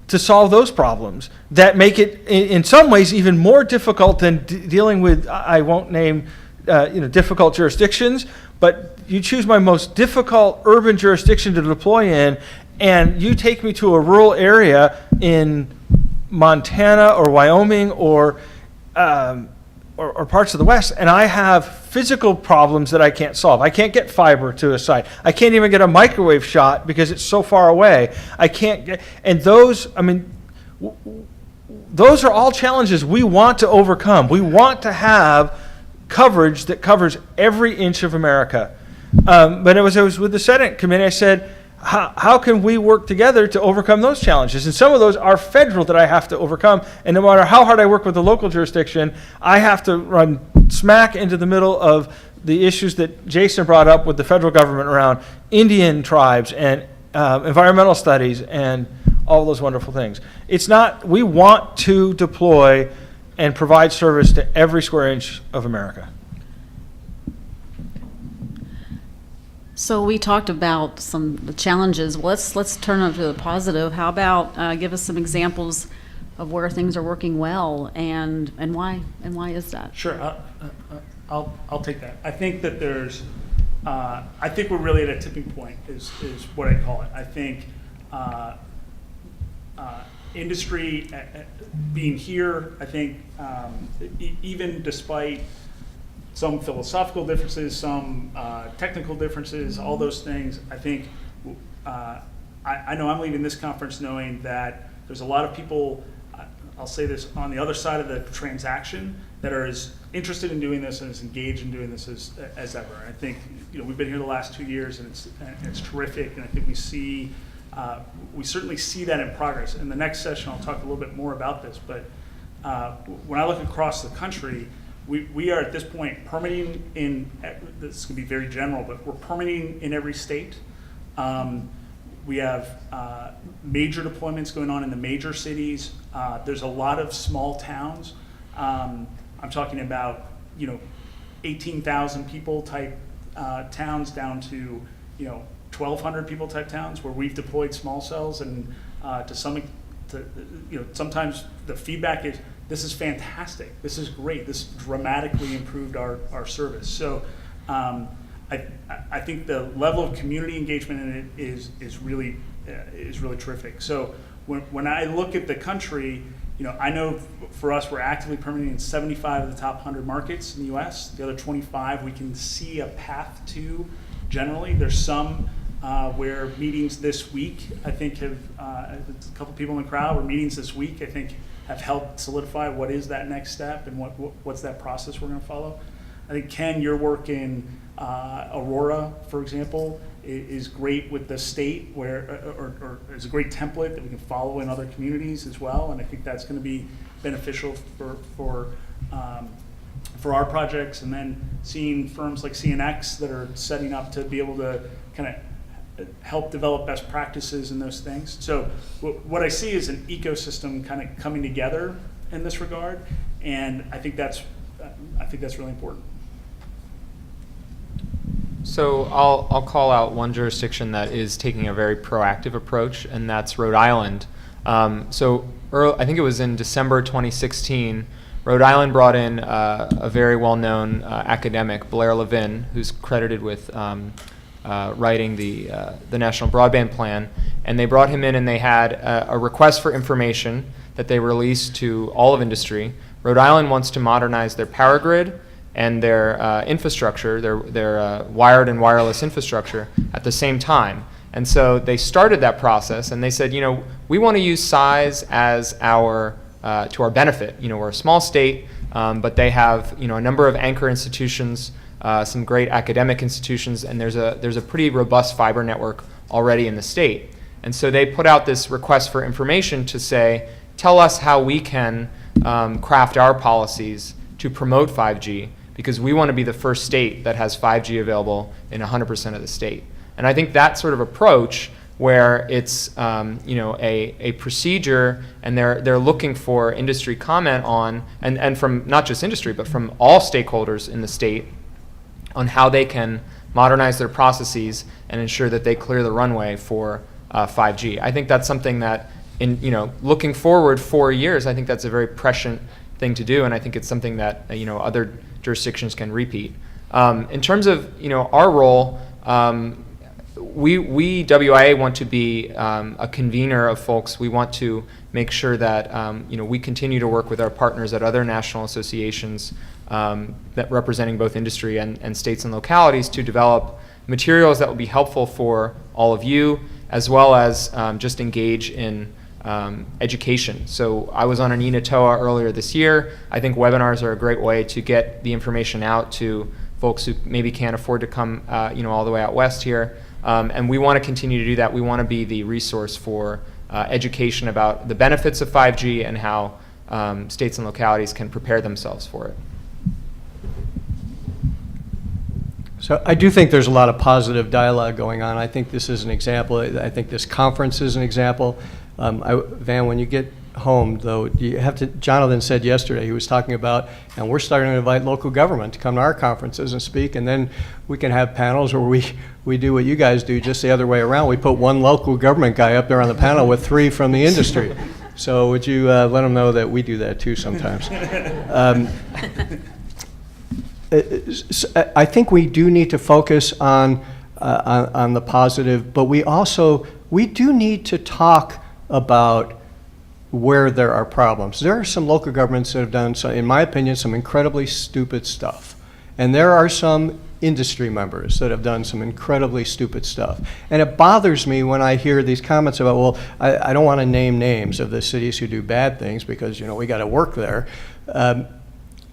to solve those problems that make it, in some ways, even more difficult than dealing with, I won't name, difficult jurisdictions, but you choose my most difficult urban jurisdiction to deploy in, and you take me to a rural area in Montana or Wyoming or parts of the West, and I have physical problems that I can't solve. I can't get fiber to a site. I can't even get a microwave shot because it's so far away. I can't get, and those are all challenges we want to overcome. We want to have coverage that covers every inch of America. But I was with the Senate committee, I said, how can we work together to overcome those challenges? And some of those are federal that I have to overcome. And no matter how hard I work with the local jurisdiction, I have to run smack into the middle of the issues that Jason brought up with the federal government around Indian tribes and environmental studies and all those wonderful things. We want to deploy and provide service to every square inch of America. So we talked about some of the challenges. Well, let's turn it to the positive. How about give us some examples of where things are working well and why is that? Sure, I'll take that. I think that I think we're really at a tipping point is what I call it. I think industry being here, I think even despite some philosophical differences, some technical differences, all those things, I think I know I'm leaving this conference knowing that there's a lot of people, I'll say this, on the other side of the transaction that are as interested in doing this and as engaged in doing this as ever. I think we've been here the last 2 years and it's terrific, and I think we certainly see that in progress. In the next session, I'll talk a little bit more about this, but when I look across the country, we are at this point permitting in, this can be very general, but we're permitting in every state. We have major deployments going on in the major cities. There's a lot of small towns. I'm talking about 18,000 people type towns down to 1,200 people type towns where we've deployed small cells, and sometimes the feedback is, this is fantastic, this is great, this dramatically improved our service. So I think the level of community engagement in it is really terrific. So when I look at the country, I know for us, we're actively permitting in 75 of the top 100 markets in the US. The other 25 we can see a path to generally. There's some where meetings this week, I think a couple people in the crowd, where meetings this week, I think, have helped solidify what is that next step and what's that process we're going to follow. I think, Ken, your work in Aurora, for example, is great with the state, where or is a great template that we can follow in other communities as well. And I think that's going to be beneficial for our projects. And then seeing firms like CNX that are setting up to be able to kind of help develop best practices and those things. So what I see is an ecosystem kind of coming together in this regard, and I think that's really important. So I'll call out one jurisdiction that is taking a very proactive approach, and that's Rhode Island. I think it was in December 2016, Rhode Island brought in a very well-known academic, Blair Levin, who's credited with writing the National Broadband Plan, and they brought him in and they had a request for information that they released to all of industry. Rhode Island wants to modernize their power grid and their infrastructure, their wired and wireless infrastructure at the same time. And so they started that process, and they said, we want to use size as to our benefit. We're a small state, but they have, a number of anchor institutions, some great academic institutions, and there's a pretty robust fiber network already in the state. And so they put out this request for information to say, tell us how we can craft our policies to promote 5G, because we want to be the first state that has 5G available in 100% of the state. And I think that sort of approach, where it's a procedure, and they're looking for industry comment on, and from not just industry, but from all stakeholders in the state, on how they can modernize their processes and ensure that they clear the runway for 5G. I think that's something that, looking forward 4 years, I think that's a very prescient thing to do, and I think it's something that other jurisdictions can repeat. In terms of our role, we WIA want to be a convener of folks. We want to make sure that we continue to work with our partners at other national associations that representing both industry and states and localities to develop materials that will be helpful for all of you, as well as just engage in education. So I was on an ENATOA earlier this year. I think webinars are a great way to get the information out to folks who maybe can't afford to come all the way out west here. And we want to continue to do that. We want to be the resource for education about the benefits of 5G and how states and localities can prepare themselves for it. So I do think there's a lot of positive dialogue going on. I think this is an example. I think this conference is an example. Van, when you get home, though, you have to, Jonathan said yesterday, he was talking about, and we're starting to invite local government to come to our conferences and speak, and then we can have panels where we do what you guys do, just the other way around. We put one local government guy up there on the panel with 3 from the industry. So would you let them know that we do that too sometimes? I think we do need to focus on the positive, but we do need to talk about where there are problems. There are some local governments that have done, in my opinion, some incredibly stupid stuff. And there are some industry members that have done some incredibly stupid stuff. And it bothers me when I hear these comments about, well, I don't want to name names of the cities who do bad things because, we got to work there.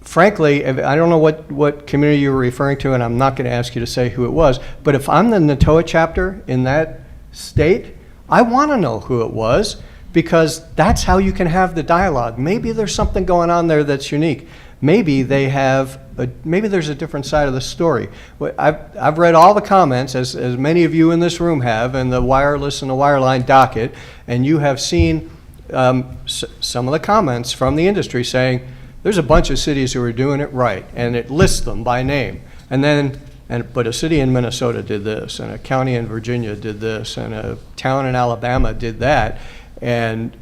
Frankly, I don't know what community you were referring to, and I'm not going to ask you to say who it was, but if I'm the NATOA chapter in that state, I want to know who it was, because that's how you can have the dialogue. Maybe there's something going on there that's unique. Maybe maybe there's a different side of the story. I've read all the comments, as many of you in this room have, in the wireless and the wireline docket, and you have seen some of the comments from the industry saying, there's a bunch of cities who are doing it right, and it lists them by name. But a city in Minnesota did this, and a county in Virginia did this, and a town in Alabama did that. And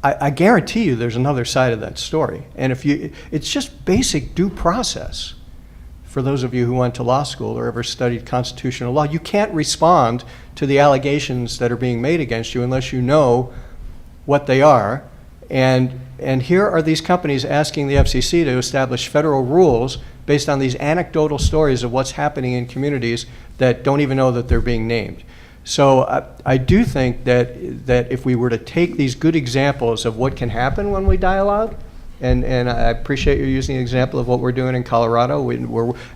I guarantee you there's another side of that story. And it's just basic due process. For those of you who went to law school or ever studied constitutional law, you can't respond to the allegations that are being made against you unless you know what they are. And here are these companies asking the FCC to establish federal rules based on these anecdotal stories of what's happening in communities that don't even know that they're being named. So I do think that if we were to take these good examples of what can happen when we dialogue And I appreciate you using the example of what we're doing in Colorado.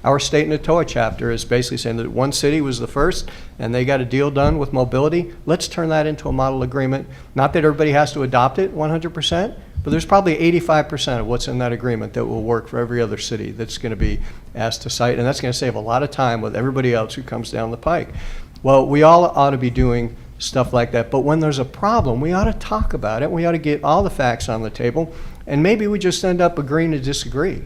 Our state NATOA chapter is basically saying that one city was the first, and they got a deal done with mobility. Let's turn that into a model agreement. Not that everybody has to adopt it 100%, but there's probably 85% of what's in that agreement that will work for every other city that's going to be asked to cite, and that's going to save a lot of time with everybody else who comes down the pike. Well, we all ought to be doing stuff like that, but when there's a problem, we ought to talk about it. We ought to get all the facts on the table, and maybe we just end up agreeing to disagree.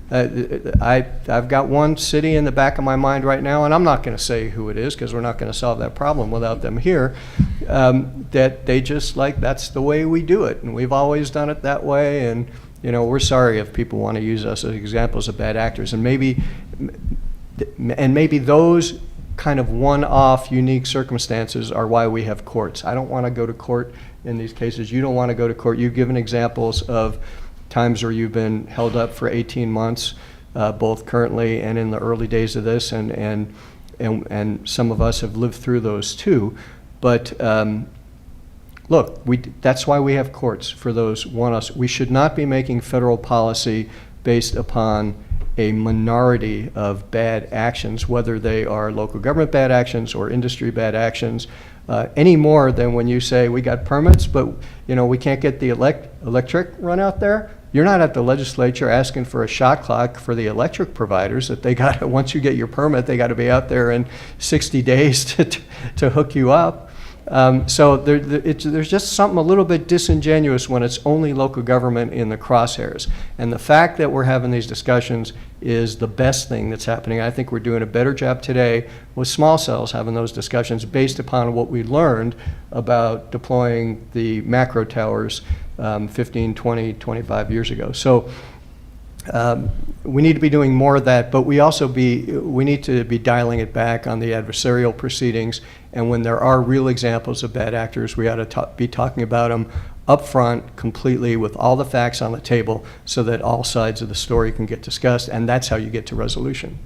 I've got one city in the back of my mind right now, and I'm not going to say who it is because we're not going to solve that problem without them here, that they just like, that's the way we do it, and we've always done it that way, and we're sorry if people want to use us as examples of bad actors, and maybe those kind of one-off unique circumstances are why we have courts. I don't want to go to court in these cases. You don't want to go to court. You've given examples of times where you've been held up for 18 months, both currently and in the early days of this, and some of us have lived through those too. But look, that's why we have courts, for those want us. We should not be making federal policy based upon a minority of bad actions, whether they are local government bad actions or industry bad actions, any more than when you say we got permits, but we can't get the electric run out there. You're not at the legislature asking for a shot clock for the electric providers that they got. Once you get your permit, they got to be out there in 60 days to hook you up. So there's just something a little bit disingenuous when it's only local government in the crosshairs. And the fact that we're having these discussions is the best thing that's happening. I think we're doing a better job today with small cells having those discussions based upon what we learned about deploying the macro towers 15, 20, 25 years ago. So we need to be doing more of that, but we need to be dialing it back on the adversarial proceedings, and when there are real examples of bad actors, we ought to be talking about them up front completely with all the facts on the table so that all sides of the story can get discussed, and that's how you get to resolution.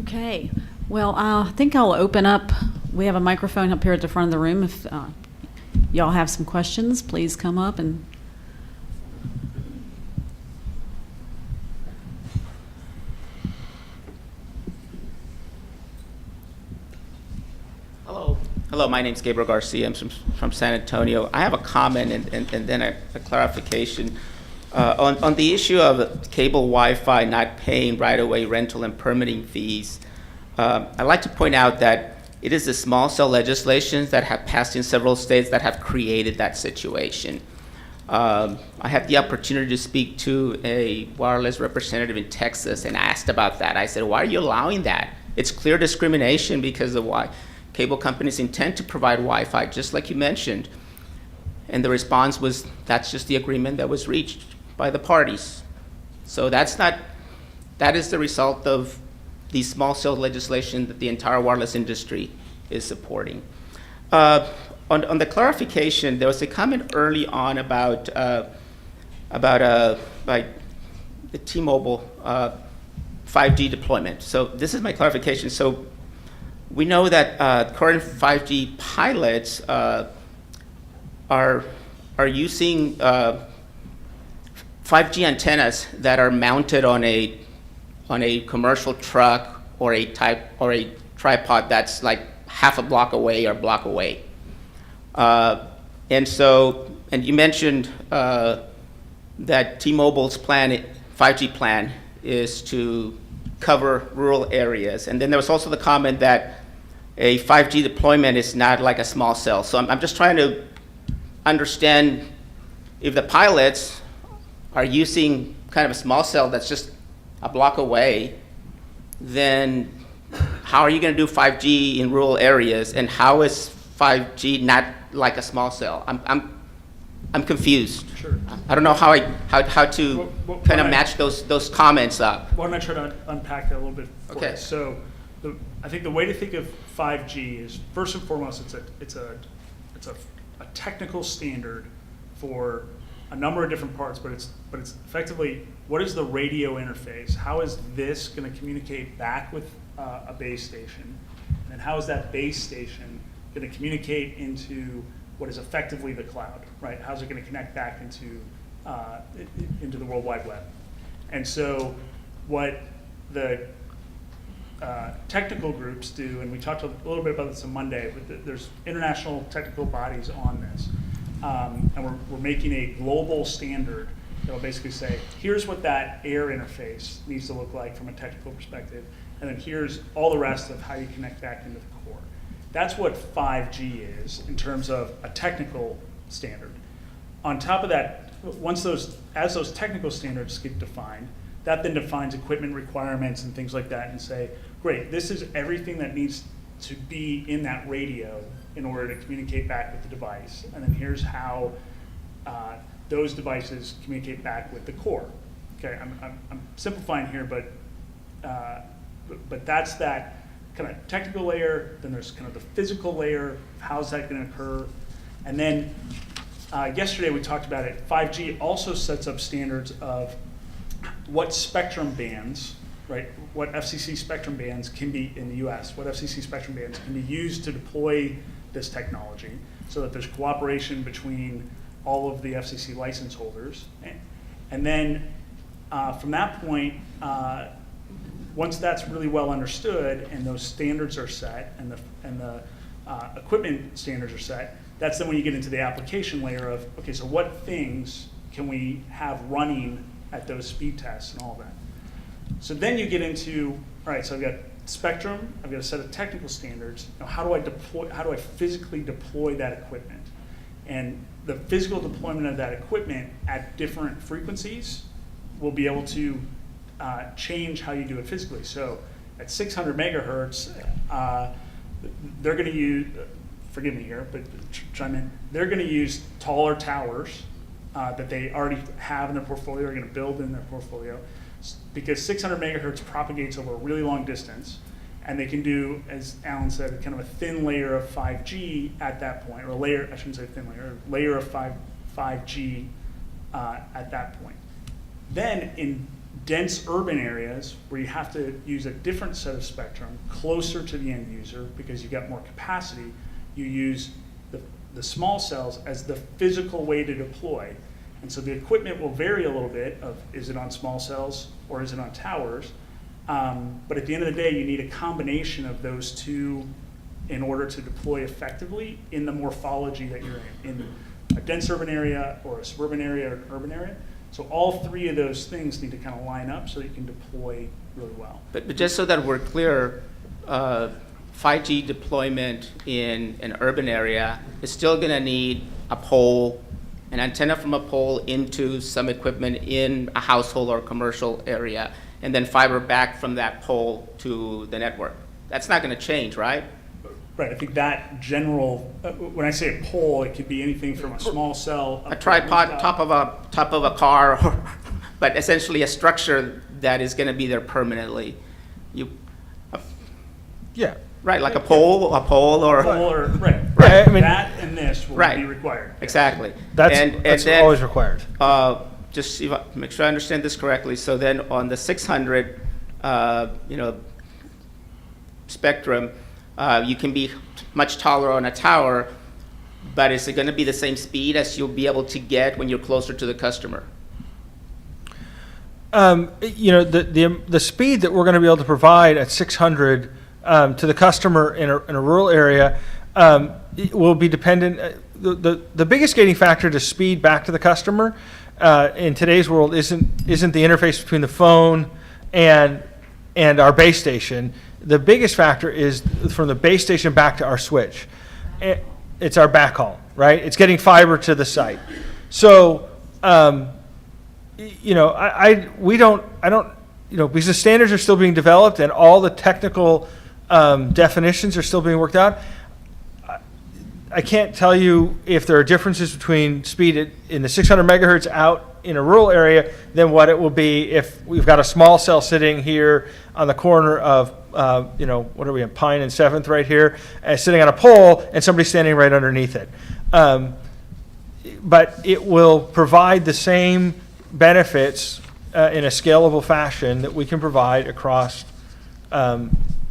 Okay. Well, I think I'll open up. We have a microphone up here at the front of the room. If y'all have some questions, please come up and. Hello, my name's Gabriel Garcia. I'm from San Antonio. I have a comment and then a clarification. On the issue of cable Wi-Fi not paying right-of-way rental and permitting fees, I'd like to point out that it is the small cell legislations that have passed in several states that have created that situation. I had the opportunity to speak to a wireless representative in Texas and asked about that. I said, why are you allowing that? It's clear discrimination because of why cable companies intend to provide Wi-Fi, just like you mentioned. And the response was, that's just the agreement that was reached by the parties. So that is the result of the small cell legislation that the entire wireless industry is supporting. On the clarification, there was a comment early on about the T-Mobile 5G deployment. So this is my clarification. So we know that current 5G pilots are using 5G antennas that are mounted on a commercial truck or a tripod that's like half a block away or a block away. And you mentioned that T-Mobile's 5G plan is to cover rural areas. And then there was also the comment that a 5G deployment is not like a small cell. So I'm just trying to understand if the pilots are using kind of a small cell that's just a block away, then how are you going to do 5G in rural areas, and how is 5G not like a small cell? I'm confused. Sure. I don't know how to kind of match those comments up. Why don't I try to unpack that a little bit for Okay. us? So I think the way to think of 5G is, first and foremost, it's a technical standard for a number of different parts, but it's effectively, what is the radio interface? How is this going to communicate back with a base station? And how is that base station going to communicate into what is effectively the cloud, right? How's it going to connect back into the World Wide Web? And so what the technical groups do, and we talked a little bit about this on Monday, but there's international technical bodies on this. And we're making a global standard that will basically say, here's what that air interface needs to look like from a technical perspective, and then here's all the rest of how you connect back into the core. That's what 5G is in terms of a technical standard. On top of that, as those technical standards get defined, that then defines equipment requirements and things like that, and say, great, this is everything that needs to be in that radio in order to communicate back with the device. And then here's how those devices communicate back with the core. Okay, I'm simplifying here, but that's that kind of technical layer. Then there's kind of the physical layer. How's that going to occur? And then yesterday we talked about it. 5G also sets up standards of what spectrum bands, right? What FCC spectrum bands can be in the U.S. What FCC spectrum bands can be used to deploy this technology, so that there's cooperation between all of the FCC license holders. And then from that point, once that's really well understood and those standards are set and the equipment standards are set, that's then when you get into the application layer of, okay, so what things can we have running at those speed tests and all that. So then you get into, all right, so I've got spectrum, I've got a set of technical standards. Now, how do I physically deploy that equipment? And the physical deployment of that equipment at different frequencies will be able to change how you do it physically. So at 600 megahertz, they're going to use, forgive me here, but chime in, they're going to use taller towers that they already have in their portfolio, are going to build in their portfolio, because 600 megahertz propagates over a really long distance, and they can do, as Alan said, kind of a thin layer of 5G at that point, or a layer, I shouldn't say thin layer, a layer of 5G at that point. Then in dense urban areas where you have to use a different set of spectrum closer to the end user because you've got more capacity, you use the small cells as the physical way to deploy. And so the equipment will vary a little bit of, is it on small cells or is it on towers? But at the end of the day, you need a combination of those two in order to deploy effectively in the morphology that you're in a dense urban area or a suburban area or an urban area. So all three of those things need to kind of line up so that you can deploy really well. But just so that we're clear, 5G deployment in an urban area is still going to need a pole, an antenna from a pole into some equipment in a household or commercial area, and then fiber back from that pole to the network. That's not going to change, right? Right, I think that general, when I say a pole, it could be anything from a small cell. A tripod, top of a car, but essentially a structure that is going to be there permanently. Yeah. Right, like a pole or Right. I mean, that and this will be required. Exactly. That's then, always required. Just see if make sure I understand this correctly. So then on the 600, spectrum, you can be much taller on a tower, but is it going to be the same speed as you'll be able to get when you're closer to the customer? The speed that we're going to be able to provide at 600 to the customer in a rural area will be dependent. The biggest gating factor to speed back to the customer in today's world isn't the interface between the phone and our base station. The biggest factor is from the base station back to our switch. It's our backhaul, right? It's getting fiber to the site. So, because the standards are still being developed and all the technical definitions are still being worked out, I can't tell you if there are differences between speed in the 600 megahertz out in a rural area than what it will be if we've got a small cell sitting here on the corner of, what are we in, Pine and 7th right here, sitting on a pole and somebody standing right underneath it. But it will provide the same benefits in a scalable fashion that we can provide across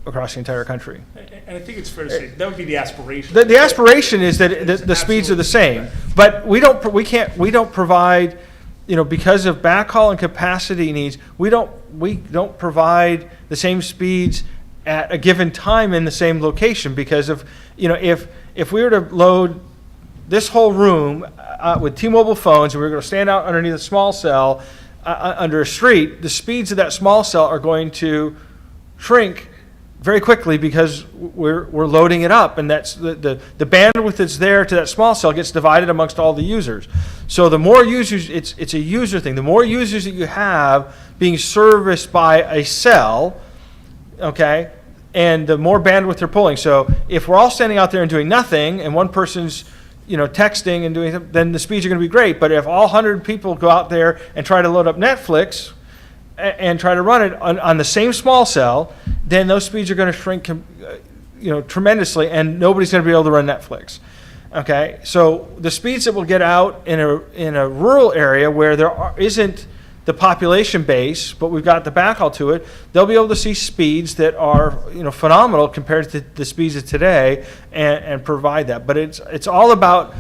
across the entire country. And I think it's fair to say, that would be the aspiration. The aspiration is that the speeds are the same, but we don't provide, because of backhaul and capacity needs, we don't provide the same speeds at a given time in the same location, because of, if we were to load this whole room with T-Mobile phones, and we were going to stand out underneath a small cell under a street, the speeds of that small cell are going to shrink very quickly because we're loading it up, and that's the bandwidth that's there to that small cell gets divided amongst all the users. So the more users, it's a user thing. The more users that you have being serviced by a cell, okay, and the more bandwidth they're pulling. So if we're all standing out there and doing nothing, and one person's texting and doing something, then the speeds are going to be great. But if all 100 people go out there and try to load up Netflix and try to run it on the same small cell, then those speeds are going to shrink, tremendously, and nobody's going to be able to run Netflix. Okay, so the speeds that we'll get out in a rural area where there isn't the population base, but we've got the backhaul to it, they'll be able to see speeds that are phenomenal compared to the speeds of today, and provide that. But it's all about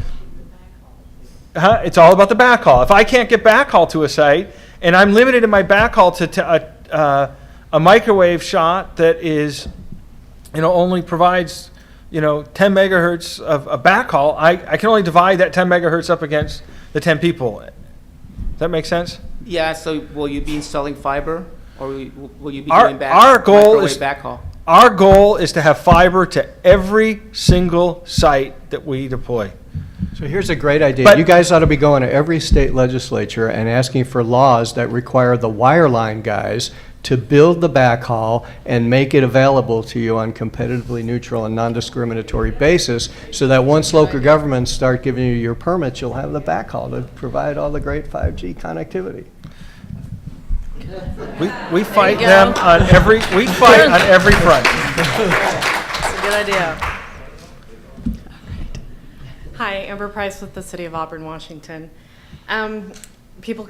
the backhaul. If I can't get backhaul to a site, and I'm limited in my backhaul to a microwave shot that is, only provides, 10 megahertz of backhaul, I can only divide that 10 megahertz up against the 10 people. Does that make sense? Yeah, so will you be installing fiber, or will you be Our- doing our goal microwave is- backhaul? Our goal is to have fiber to every single site that we deploy. So here's a great idea. But- You guys ought to be going to every state legislature and asking for laws that require the wireline guys to build the backhaul and make it available to you on competitively neutral and non-discriminatory basis, so that once local governments start giving you your permits, you'll have the backhaul to provide all the great 5G connectivity. We fight go. them on every front. That's a good idea. Hi, Amber Price with the City of Auburn, Washington. People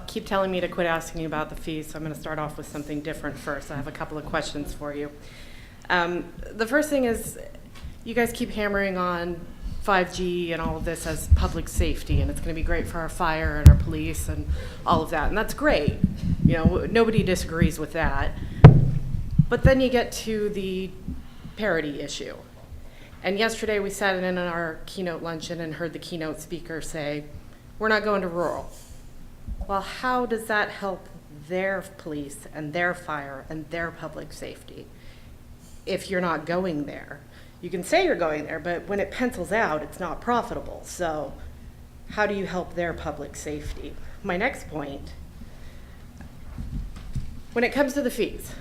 keep telling me to quit asking you about the fees, so I'm going to start off with something different first. I have a couple of questions for you. The first thing is, you guys keep hammering on 5G and all of this as public safety, and it's going to be great for our fire and our police and all of that, and that's great. Nobody disagrees with that. But then you get to the parity issue. And yesterday we sat in our keynote luncheon and heard the keynote speaker say, we're not going to rural. Well, how does that help their police and their fire and their public safety if you're not going there? You can say you're going there, but when it pencils out, it's not profitable. So how do you help their public safety? My next point, when it comes to the fees,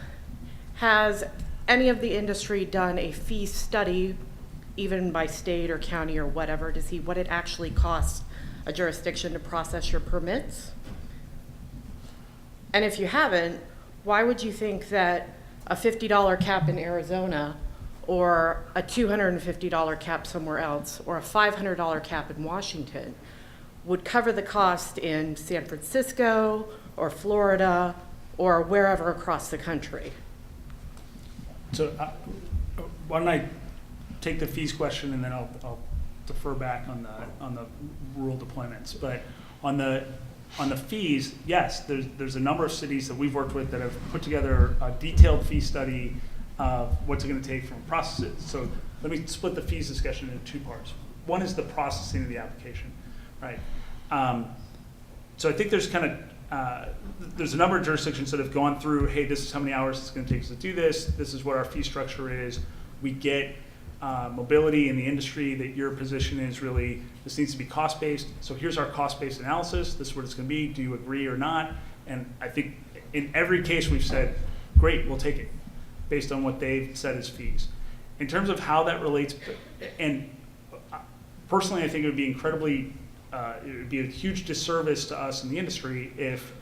has any of the industry done a fee study, even by state or county or whatever, to see what it actually costs a jurisdiction to process your permits? And if you haven't, why would you think that a $50 cap in Arizona, or a $250 cap somewhere else, or a $500 cap in Washington would cover the cost in San Francisco or Florida or wherever across the country? So why don't I take the fees question, and then I'll defer back on the rural deployments. But on the fees, yes, there's a number of cities that we've worked with that have put together a detailed fee study of what's it going to take from process. So let me split the fees discussion into two parts. One is the processing of the application, right? So I think there's there's a number of jurisdictions that have gone through, hey, this is how many hours it's going to take us to do this. This is what our fee structure is. We get mobility in the industry that your position is really, this needs to be cost-based. So here's our cost-based analysis. This is what it's going to be. Do you agree or not? And I think in every case we've said, great, we'll take it, based on what they've said as fees. In terms of how that relates, and personally I think it would be incredibly, it would be a huge disservice to us in the industry if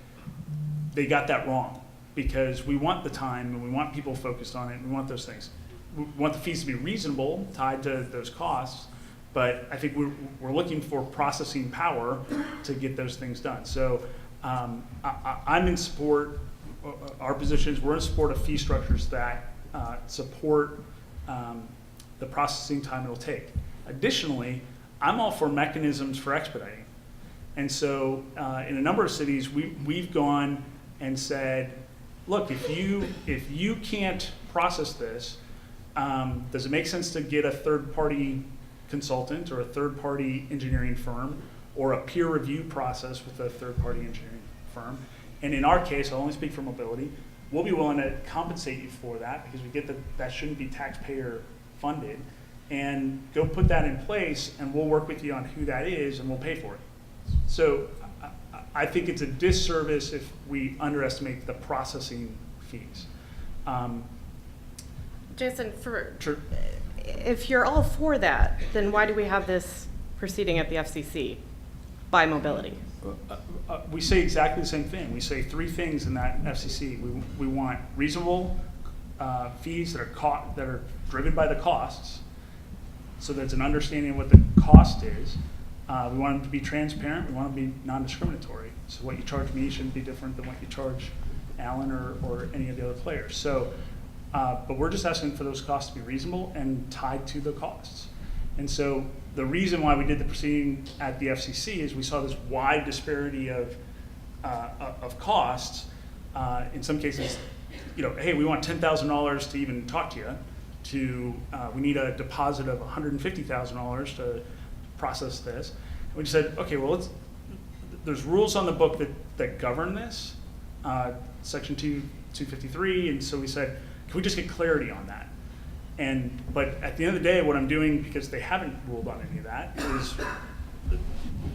they got that wrong, because we want the time and we want people focused on it and we want those things. We want the fees to be reasonable, tied to those costs, but I think we're looking for processing power to get those things done. So I'm in support, our position is we're in support of fee structures that support the processing time it'll take. Additionally, I'm all for mechanisms for expediting. And so in a number of cities, we've gone and said, look, if you can't process this, does it make sense to get a third-party consultant or a third-party engineering firm or a peer review process with a third-party engineering firm? And in our case, I'll only speak for mobility, we'll be willing to compensate you for that because we get that shouldn't be taxpayer funded, and go put that in place, and we'll work with you on who that is, and we'll pay for it. So I think it's a disservice if we underestimate the processing fees. Jason, Sure. if you're all for that, then why do we have this proceeding at the FCC by mobility? We say exactly the same thing. We say three things in that FCC. We want reasonable fees that are driven by the costs, so there's an understanding of what the cost is. We want them to be transparent. We want them to be non-discriminatory. So what you charge me shouldn't be different than what you charge Alan or any of the other players. So, but we're just asking for those costs to be reasonable and tied to the costs. And so the reason why we did the proceeding at the FCC is we saw this wide disparity of costs. In some cases, hey, we want $10,000 to even talk to you. We need a deposit of $150,000 to process this. And we just said, okay, well, there's rules on the book that govern this, Section 253, and so we said, can we just get clarity on that? But at the end of the day, what I'm doing, because they haven't ruled on any of that, is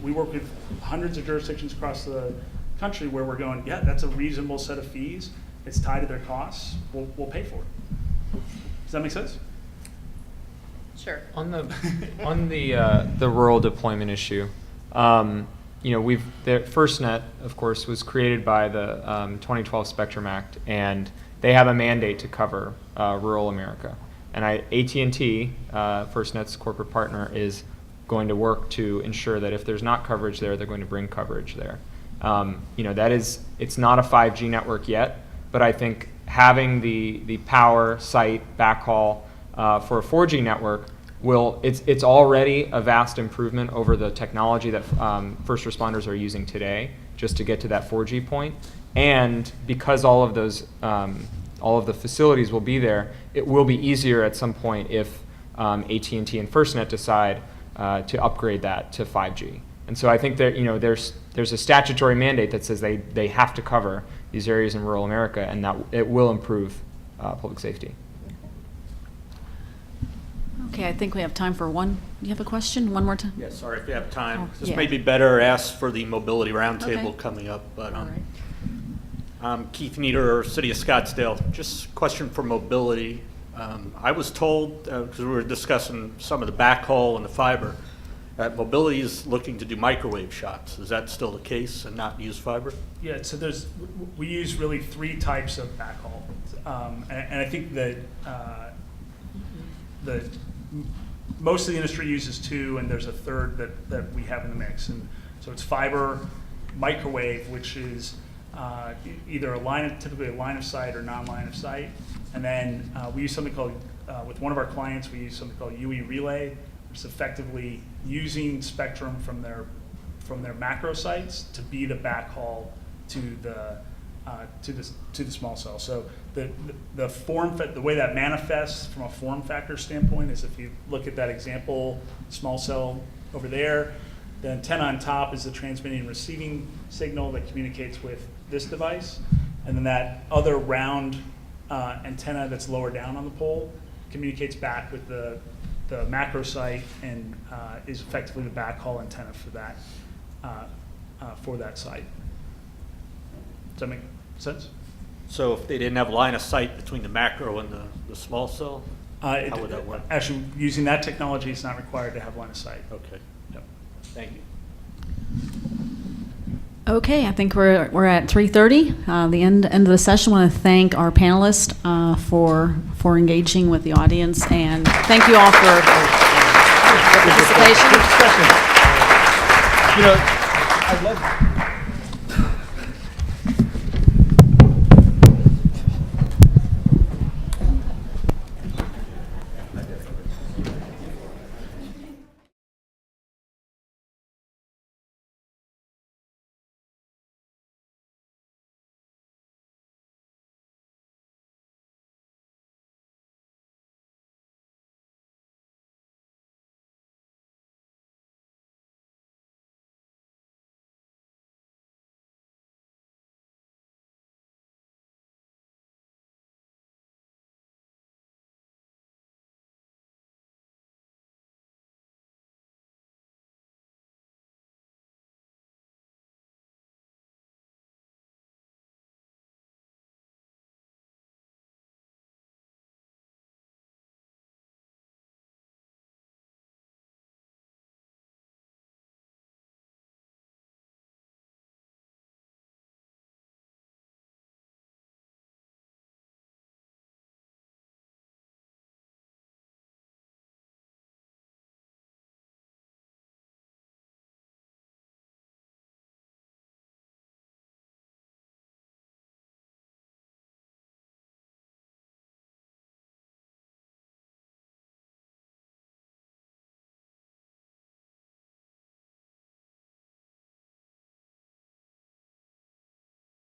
we work with hundreds of jurisdictions across the country where we're going, yeah, that's a reasonable set of fees. It's tied to their costs. We'll pay for it. Does that make sense? Sure. On the rural deployment issue, the FirstNet, of course, was created by the 2012 Spectrum Act, and they have a mandate to cover rural America. And AT&T, FirstNet's corporate partner, is going to work to ensure that if there's not coverage there, they're going to bring coverage there. It's not a 5G network yet, but I think having the power, site, backhaul for a 4G network it's already a vast improvement over the technology that first responders are using today just to get to that 4G point. And because all of the facilities will be there, it will be easier at some point if AT&T and FirstNet decide to upgrade that to 5G. And so I think that there's a statutory mandate that says they have to cover these areas in rural America, and that it will improve public safety. Okay, I think we have time for one. You have a question? One more time? Yeah, sorry if you have time. Oh, This yeah. may be better asked for the mobility roundtable Okay. coming up, but All right. I'm Keith Nieder, City of Scottsdale. Just a question for mobility. I was told, because we were discussing some of the backhaul and the fiber, that mobility is looking to do microwave shots. Is that still the case and not use fiber? Yeah, so we use really three types of backhaul. And I think that most of the industry uses two, and there's a third that we have in the mix. And so it's fiber, microwave, which is either typically a line of sight or non-line of sight. And then we use something called, with one of our clients, we use something called UE Relay, which is effectively using spectrum from their macro sites to be the backhaul to the small cell. So the way that manifests from a form factor standpoint is if you look at that example small cell over there, the antenna on top is the transmitting and receiving signal that communicates with this device, and then that other round antenna that's lower down on the pole communicates back with the macro site and is effectively the backhaul antenna for that site. Does that make sense? So if they didn't have line of sight between the macro and the small cell, how would that work? Actually, using that technology, it's not required to have line of sight. Okay, Yep. thank you. Okay, I think we're at 3:30. The end of the session. I want to thank our panelists for engaging with the audience, and thank you all for your participation. Good discussion.